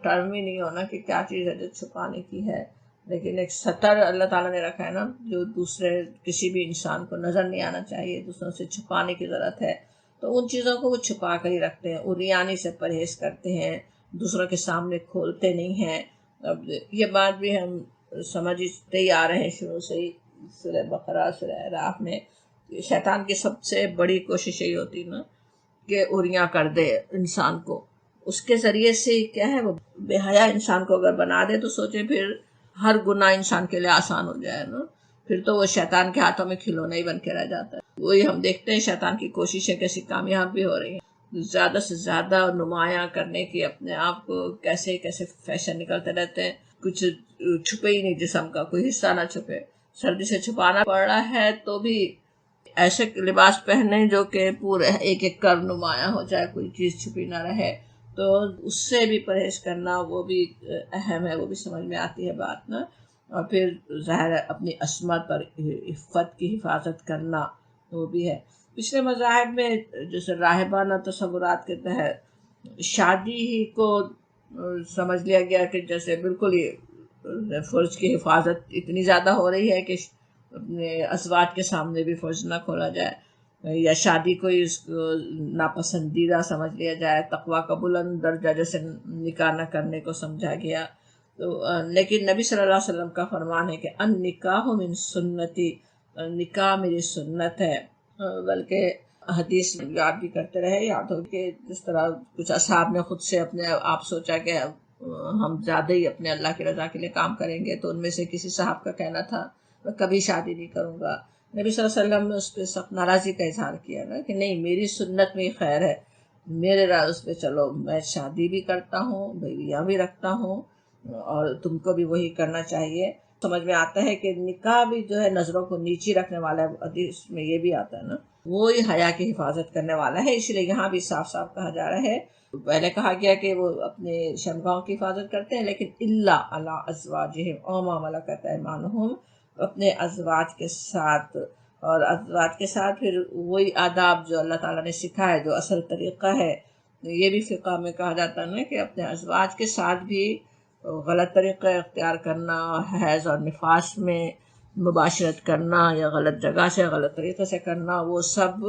ٹرم ہی نہیں ہونا کہ کیا چیز ہے جو چھپانے کی ہے، لیکن ایک سطر اللہ تعالیٰ نے رکھا ہے نا، جو دوسرے کسی بھی انسان کو نظر نہیں آنا چاہیے، دوسروں سے چھپانے کی ضرورت ہے، تو ان چیزوں کو وہ چھپا کر ہی رکھتے ہیں، عریانی سے پرہیز کرتے ہیں، دوسروں کے سامنے کھولتے نہیں ہیں۔ اب یہ بات بھی ہم سمجھتے ہی آ رہے ہیں شروع سے ہی، سورہ بقرہ، سورہ اعراف میں شیطان کی سب سے بڑی کوشش یہی ہوتی نا کہ عریاں کر دے انسان کو، اس کے ذریعے سے کیا ہے وہ بے حیا انسان کو اگر بنا دے تو سوچے پھر ہر گناہ انسان کے لیے آسان ہو جائے نا، پھر تو وہ شیطان کے ہاتھوں میں کھلونا ہی بن کے رہ جاتا ہے۔ وہی ہم دیکھتے ہیں شیطان کی کوششیں کیسی کامیاب بھی ہو رہی ہیں، زیادہ سے زیادہ نمایاں کرنے کی اپنے آپ کو، کیسے کیسے فیشن نکلتے رہتے ہیں، کچھ چھپے ہی نہیں جسم کا کوئی حصہ نہ چھپے، سردی سے چھپانا پڑ رہا ہے تو بھی ایسے لباس پہنے جو کہ پورے ایک ایک کر نمایاں ہو جائے، کوئی چیز چھپی نہ رہے، تو اس سے بھی پرہیز کرنا وہ بھی اہم ہے، وہ بھی سمجھ میں آتی ہے بات نا. اور پھر ظاہر ہے اپنی عصمت اور عفت کی حفاظت کرنا وہ بھی ہے. پچھلے مذاہب میں جیسے راہبانہ تصورات کے تحت شادی ہی کو سمجھ لیا گیا کہ جیسے بالکل ہی فرج کی حفاظت اتنی زیادہ ہو رہی ہے کہ اپنے ازواج کے سامنے بھی فرج نہ کھولا جائے، یا شادی کو اس کو ناپسندیدہ سمجھ لیا جائے، تقویٰ کا بلند درجہ جیسے نکاح نہ کرنے کو سمجھا گیا. تو لیکن نبی صلی اللہ علیہ وسلم کا فرمان ہے کہ ان نکاح من سنتی، نکاح میری سنت ہے. بلکہ حدیث یاد بھی کرتے رہے، یاد ہو کہ جس طرح کچھ اصحاب نے خود سے اپنے آپ سوچا کہ ہم زیادہ ہی اپنے اللہ کی رضا کے لیے کام کریں گے، تو ان میں سے کسی صاحب کا کہنا تھا میں کبھی شادی نہیں کروں گا. نبی صلی اللہ علیہ وسلم نے اس پہ سخت ناراضی کا اظہار کیا نا کہ نہیں، میری سنت میں خیر ہے، میرے راز پہ چلو، میں شادی بھی کرتا ہوں، بیویاں بھی رکھتا ہوں، اور تم کو بھی وہی کرنا چاہیے. سمجھ میں آتا ہے کہ نکاح بھی جو ہے نظروں کو نیچی رکھنے والا ہے، حدیث میں یہ بھی آتا ہے نا، وہی حیا کی حفاظت کرنے والا ہے. اس لیے یہاں بھی صاف صاف کہا جا رہا ہے، پہلے کہا گیا کہ وہ اپنے شرمگاہوں کی حفاظت کرتے ہیں، لیکن الا علی ازواجہم او ما ملکت ایمانہم، اپنے ازواج کے ساتھ. اور ازواج کے ساتھ پھر وہی آداب جو اللہ تعالیٰ نے سکھایا، جو اصل طریقہ ہے. یہ بھی فقہ میں کہا جاتا ہے نا کہ اپنے ازواج کے ساتھ بھی غلط طریقہ اختیار کرنا، حیض اور نفاس میں مباشرت کرنا یا غلط جگہ سے غلط طریقے سے کرنا، وہ سب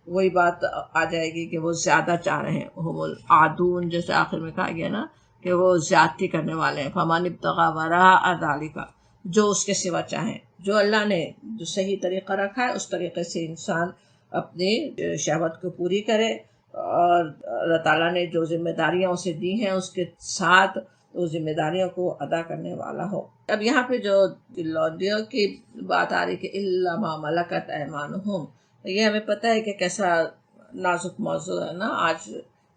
وہی بات آ جائے گی کہ وہ زیادہ چاہ رہے ہیں. ہم العادون، جیسے آخر میں کہا گیا نا کہ وہ زیادتی کرنے والے ہیں. فمن ابتغى وراء ذلك، جو اس کے سوا چاہیں، جو اللہ نے جو صحیح طریقہ رکھا ہے اس طریقے سے انسان اپنی شہوت کو پوری کرے، اور اللہ تعالیٰ نے جو ذمہ داریاں اسے دی ہیں اس کے ساتھ وہ ذمہ داریوں کو ادا کرنے والا ہو. اب یہاں پہ جو لونڈیوں کی بات آ رہی کہ الا ما ملکت ایمانہم، یہ ہمیں پتہ ہے کہ کیسا نازک موضوع ہے نا. آج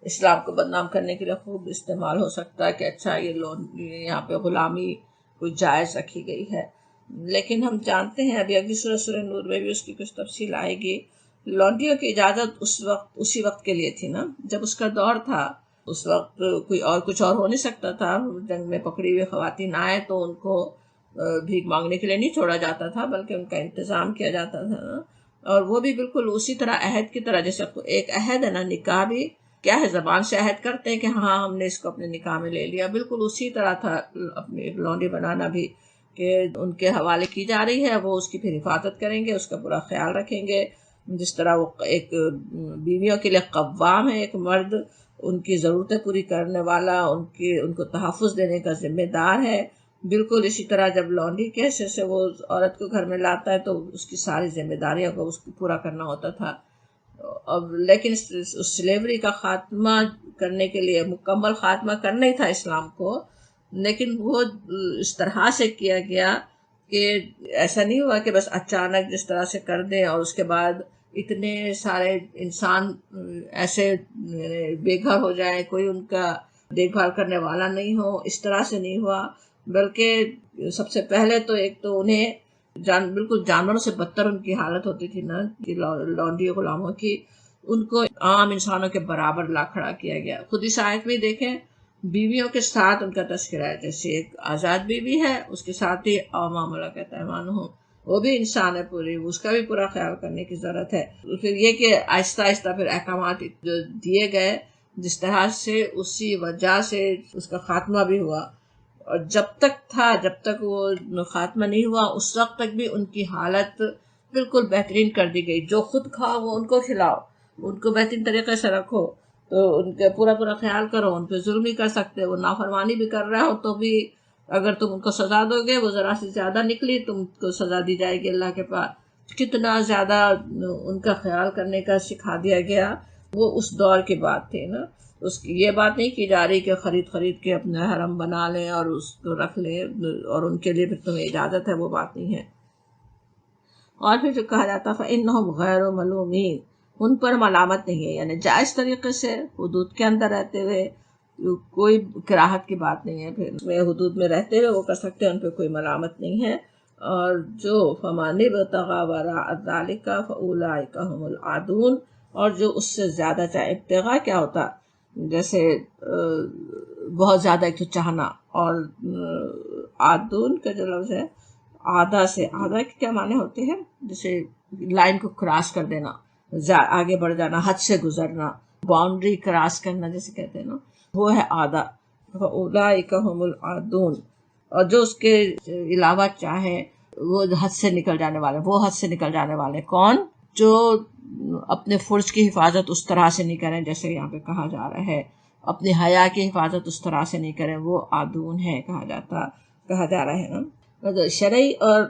اسلام کو بدنام کرنے کے لیے خوب استعمال ہو سکتا ہے کہ اچھا یہ یہاں پہ غلامی کوئی جائز رکھی گئی ہے. لیکن ہم جانتے ہیں، ابھی اگلی سورہ نور میں بھی اس کی کچھ تفصیل آئے گی، لونڈیوں کی اجازت اسی وقت کے لیے تھی نا جب اس کا دور تھا. اس وقت کوئی اور کچھ اور ہو نہیں سکتا تھا. جنگ میں پکڑی ہوئی خواتین آئے تو ان کو بھیک مانگنے کے لیے نہیں چھوڑا جاتا تھا، بلکہ ان کا انتظام کیا جاتا تھا نا. اور وہ بھی بالکل اسی طرح عہد کی طرح، جیسے ایک عہد ہے نا، نکاح بھی کیا ہے، زبان سے عہد کرتے ہیں کہ ہاں ہم نے اس کو اپنے نکاح میں لے لیا، بالکل اسی طرح تھا اپنی لونڈی بنانا بھی، کہ ان کے حوالے کی جا رہی ہے، وہ اس کی پھر حفاظت کریں گے، اس کا پورا خیال رکھیں گے. جس طرح وہ ایک بیویوں کے لیے قوام ہے، ایک مرد ان کی ضرورتیں پوری کرنے والا، ان کو تحفظ دینے کا ذمہ دار ہے، بالکل اسی طرح جب لونڈی کے حصے سے وہ عورت کو گھر میں لاتا ہے تو اس کی ساری ذمہ داریوں کو اس کو پورا کرنا ہوتا تھا. لیکن اس سلیوری کا خاتمہ کرنے کے لیے، مکمل خاتمہ کرنا ہی تھا اسلام کو، لیکن وہ اس طرح سے کیا گیا کہ ایسا نہیں ہوا کہ بس اچانک جس طرح سے کر دیں اور اس کے بعد اتنے سارے انسان ایسے بے گھر ہو جائیں، کوئی ان کا دیکھ بھال کرنے والا نہیں ہو. اس طرح سے نہیں ہوا، بلکہ سب سے پہلے تو ایک تو انہیں بالکل جانوروں سے بدتر ان کی حالت ہوتی تھی نا، لونڈی غلاموں کی، ان کو عام انسانوں کے برابر لا کھڑا کیا گیا. خود اس آیت میں دیکھیں، بیویوں کے ساتھ ان کا تذکرہ ہے، جیسے ایک آزاد بیوی ہے اس کے ساتھ ہی ما ملکت ایمانہم، وہ بھی انسان ہے پوری، اس کا بھی پورا خیال کرنے کی ضرورت ہے. پھر یہ کہ آہستہ آہستہ پھر احکامات جو دیے گئے، جس طرح سے اسی وجہ سے اس کا خاتمہ بھی ہوا. اور جب تک وہ خاتمہ نہیں ہوا اس وقت تک بھی ان کی حالت بالکل بہترین کر دی گئی. جو خود کھاؤ وہ ان کو کھلاؤ، ان کو بہترین طریقے سے رکھو، تو ان کا پورا خیال کرو. ان پہ ظلم نہیں کر سکتے، وہ نافرمانی بھی کر رہا ہو تو بھی اگر تم ان کو سزا دو گے، وہ ذرا سے زیادہ نکلی، تم کو سزا دی جائے گی اللہ کے پاس. کتنا زیادہ ان کا خیال کرنے کا سکھا دیا گیا. وہ اس دور کی بات تھی نا. اس کی یہ بات نہیں کی جا رہی کہ خرید کے اپنا حرم بنا لیں اور اس کو رکھ لیں اور ان کے لیے پھر تمہیں اجازت ہے، وہ بات نہیں ہے. اور پھر جو کہا جاتا فَإِنَّهُمْ غَيْرُ مَلُومِينَ، ان پر ملامت نہیں ہے، یعنی جائز طریقے سے حدود کے اندر رہتے ہوئے کوئی کراہت کی بات نہیں ہے. پھر اس میں حدود میں رہتے ہوئے وہ کر سکتے ہیں، ان پہ کوئی ملامت نہیں ہے. اور جو فَمَنِ ابْتَغَىٰ وَرَاءَ ذَلِكَ فَأُولَٰئِكَ هُمُ الْعَادُونَ، اور جو اس سے زیادہ چاہے، ابتغاء کیا ہوتا، جیسے بہت زیادہ ایک تو چاہنا، اور عادون کا جو لفظ ہے آدھا سے، آدھا کے کیا معنی ہوتے ہیں؟ جیسے لائن کو کراس کر دینا، آگے بڑھ جانا، حد سے گزرنا، باؤنڈری کراس کرنا جیسے کہتے ہیں نا، وہ ہے آدھا. اولئک هم العادون. اور جو اس کے علاوہ چاہے وہ حد سے نکل جانے والے، وہ حد سے نکل جانے والے کون؟ جو اپنے فرض کی حفاظت اس طرح سے نہیں کریں جیسے یہاں پہ کہا جا رہا ہے، اپنی حیا کی حفاظت اس طرح سے نہیں کریں، وہ عادون ہے کہا جا رہا ہے نا. شرعی اور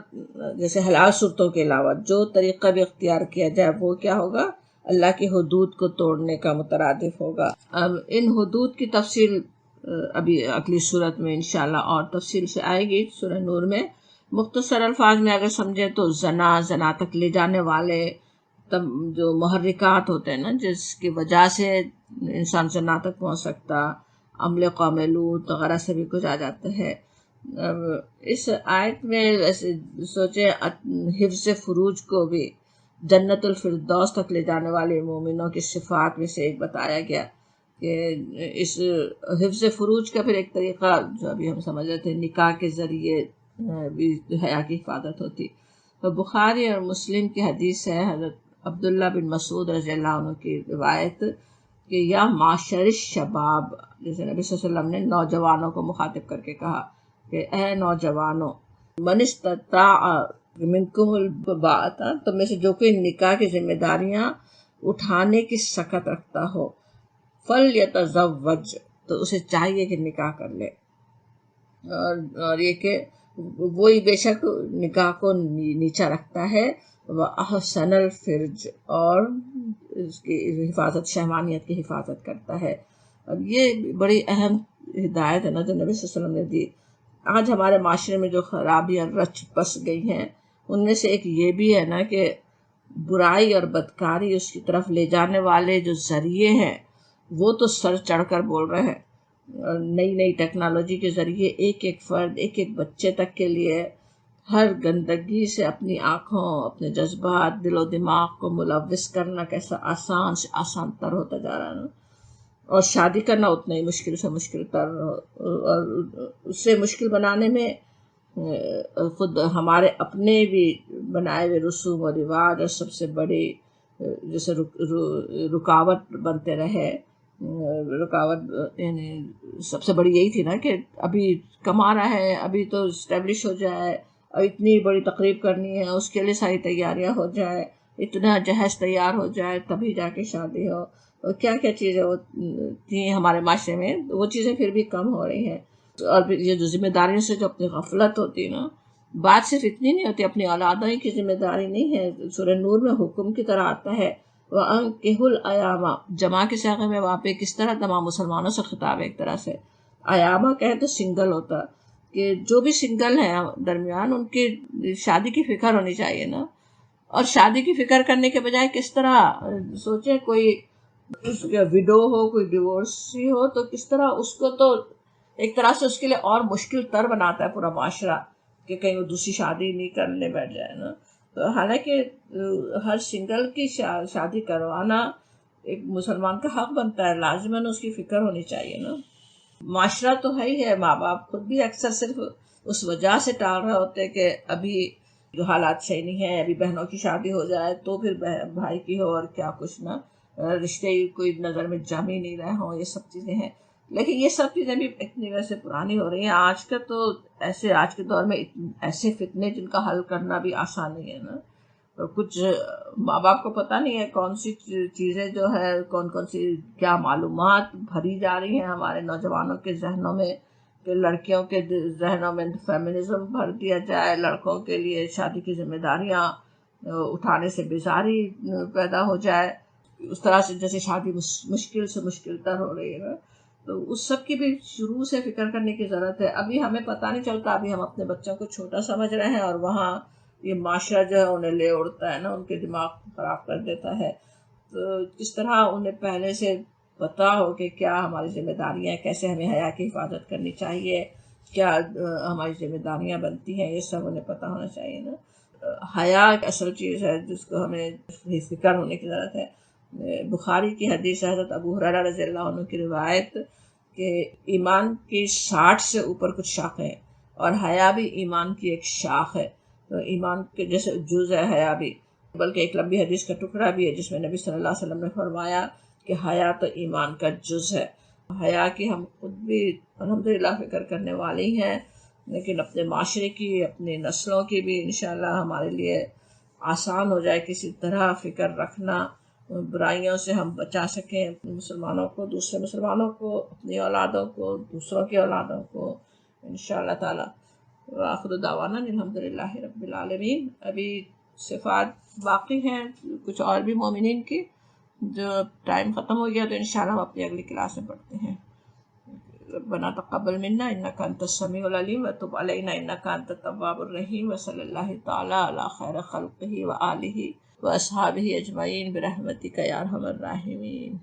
جیسے حلال صورتوں کے علاوہ جو طریقہ بھی اختیار کیا جائے وہ کیا ہوگا؟ اللہ کی حدود کو توڑنے کا مترادف ہوگا. اب ان حدود کی تفصیل ابھی اگلی صورت میں انشاءاللہ اور تفصیل سے آئے گی سورہ نور میں. مختصر الفاظ میں اگر سمجھے تو زنا تک لے جانے والے جو محرکات ہوتے ہیں نا، جس کی وجہ سے انسان زنا تک پہنچ سکتا، عمل قوم لوط وغیرہ سے بھی کچھ آ جاتا ہے. اس آیت میں ویسے سوچے حفظ فروج کو بھی جنت الفردوس تک لے جانے والے مومنوں کی صفات میں سے ایک بتایا گیا کہ اس حفظ فروج کا پھر ایک طریقہ جو ابھی ہم سمجھ رہے تھے، نکاح کے ذریعے بھی حیا کی حفاظت ہوتی. تو بخاری اور مسلم کی حدیث ہے، حضرت عبداللہ بن مسعود رضی اللہ عنہ کی روایت کہ یا معاشر الشباب، جیسے نبی صلی اللہ علیہ وسلم نے نوجوانوں کو مخاطب کر کے کہا کہ اے نوجوانوں، من استطاع منکم الباءۃ، تم میں سے جو کوئی نکاح کی ذمہ داریاں اٹھانے کی سخت رکھتا ہو، فلیتزوج، تو اسے چاہیے کہ نکاح کر لے. اور یہ کہ وہی بے شک نکاح کو نیچا رکھتا ہے، وہ احسن الفرج، اور اس کی حفاظت، شہوانیت کی حفاظت کرتا ہے. اب یہ بڑی اہم ہدایت ہے نا جو نبی صلی اللہ علیہ وسلم نے دی. آج ہمارے معاشرے میں جو خرابیاں رچ بس گئی ہیں ان میں سے ایک یہ بھی ہے نا کہ برائی اور بدکاری اس کی طرف لے جانے والے جو ذریعے ہیں وہ تو سر چڑھ کر بول رہے ہیں. نئی ٹیکنالوجی کے ذریعے ایک ایک فرد، ایک ایک بچے تک کے لیے ہر گندگی سے اپنی آنکھوں، اپنے جذبات، دل و دماغ کو ملوث کرنا کیسا آسان سے آسان تر ہوتا جا رہا ہے نا. اور شادی کرنا اتنا ہی مشکل سے مشکل تر، اور اس سے مشکل بنانے میں خود ہمارے اپنے بھی بنائے ہوئے رسوم و رواج اور سب سے بڑی جیسے رکاوٹ بنتے رہے. رکاوٹ یعنی سب سے بڑی یہی تھی نا کہ ابھی کما رہا ہے، ابھی تو اسٹیبلش ہو جائے، اور اتنی بڑی تقریب کرنی ہے، اس کے لیے ساری تیاریاں ہو جائے، اتنا جہیز تیار ہو جائے تبھی جا کے شادی ہو. اور کیا کیا چیزیں تھیں ہمارے معاشرے میں، وہ چیزیں پھر بھی کم ہو رہی ہیں. اور یہ جو ذمہ داریوں سے جو اپنی غفلت ہوتی نا، بات صرف اتنی نہیں ہوتی، اپنی اولادوں کی ذمہ داری نہیں ہے. سورہ نور میں حکم کی طرح آتا ہے وَأَنكِحُوا الْأَيَامَ، جمع کے صیغے میں وہاں پہ کس طرح تمام مسلمانوں سے خطاب ہے. ایک طرح سے ایامہ کہے تو سنگل ہوتا، کہ جو بھی سنگل ہیں درمیان، ان کی شادی کی فکر ہونی چاہیے نا. اور شادی کی فکر کرنے کے بجائے کس طرح سوچیں، کوئی اس کا ویڈو ہو، کوئی ڈیورسی ہو، تو کس طرح اس کو تو ایک طرح سے اس کے لیے اور مشکل تر بناتا ہے پورا معاشرہ کہ کہیں وہ دوسری شادی نہیں کرنے بیٹھ جائے نا. تو حالانکہ ہر سنگل کی شادی کروانا ایک مسلمان کا حق بنتا ہے، لازماً اس کی فکر ہونی چاہیے نا. معاشرہ تو ہے ہی ہے، ماں باپ خود بھی اکثر صرف اس وجہ سے ٹال رہے ہوتے کہ ابھی جو حالات صحیح نہیں ہے، ابھی بہنوں کی شادی ہو جائے تو پھر بھائی کی ہو، اور کیا کچھ نہ رشتے کوئی نظر میں جم ہی نہیں رہے ہوں، یہ سب چیزیں ہیں. لیکن یہ سب چیزیں بھی اتنی ویسے پرانی ہو رہی ہیں. آج کا تو آج کے دور میں ایسے فتنے جن کا حل کرنا بھی آسان نہیں ہے نا. کچھ ماں باپ کو پتہ نہیں ہے کون سی چیزیں جو ہے، کون سی کیا معلومات بھری جا رہی ہیں ہمارے نوجوانوں کے ذہنوں میں، کہ لڑکیوں کے ذہنوں میں فیمنزم بھر دیا جائے، لڑکوں کے لیے شادی کی ذمہ داریاں اٹھانے سے بیزاری پیدا ہو جائے، اس طرح سے جیسے شادی مشکل سے مشکل تر ہو رہی ہے نا. تو اس سب کی بھی شروع سے فکر کرنے کی ضرورت ہے. ابھی ہمیں پتہ نہیں چلتا، ابھی ہم اپنے بچوں کو چھوٹا سمجھ رہے ہیں، اور وہاں یہ معاشرہ جو ہے انہیں لے اڑتا ہے نا، ان کے دماغ خراب کر دیتا ہے. تو کس طرح انہیں پہلے سے پتہ ہو کہ کیا ہماری ذمہ داریاں ہیں، کیسے ہمیں حیا کی حفاظت کرنی چاہیے، کیا ہماری ذمہ داریاں بنتی ہیں، یہ سب انہیں پتہ ہونا چاہیے نا. حیا ایک اصل چیز ہے جس کو ہمیں فکر ہونے کی ضرورت ہے. بخاری کی حدیث حضرت ابو ہریرہ رضی اللہ عنہ کی روایت کہ ایمان کی 60 سے اوپر کچھ شاخیں ہیں، اور حیا بھی ایمان کی ایک شاخ ہے۔ تو ایمان کے جیسے جز ہے حیا بھی، بلکہ ایک لمبی حدیث کا ٹکڑا بھی ہے جس میں نبی صلی اللہ علیہ وسلم نے فرمایا کہ حیا تو ایمان کا جز ہے۔ حیا کی ہم خود بھی الحمدللہ فکر کرنے والی ہیں، لیکن اپنے معاشرے کی، اپنی نسلوں کی بھی انشاءاللہ ہمارے لیے آسان ہو جائے کسی طرح فکر رکھنا، برائیوں سے ہم بچا سکیں مسلمانوں کو، دوسرے مسلمانوں کو، اپنی اولادوں کو، دوسروں کی اولادوں کو انشاءاللہ تعالی۔ وآخر دعوانا الحمدللہ رب العالمین۔ ابھی صفات باقی ہیں کچھ اور بھی مومنین کی، جو ٹائم ختم ہو گیا تو انشاءاللہ ہم اپنی اگلی کلاس میں پڑھتے ہیں۔ ربنا تقبل منا انک انت السمیع العلیم وتب علینا انک انت التواب الرحیم، وصلی اللہ تعالی علی خیر خلقہ وآلہ واصحابہ اجمعین برحمتک یا ارحم الراحمین۔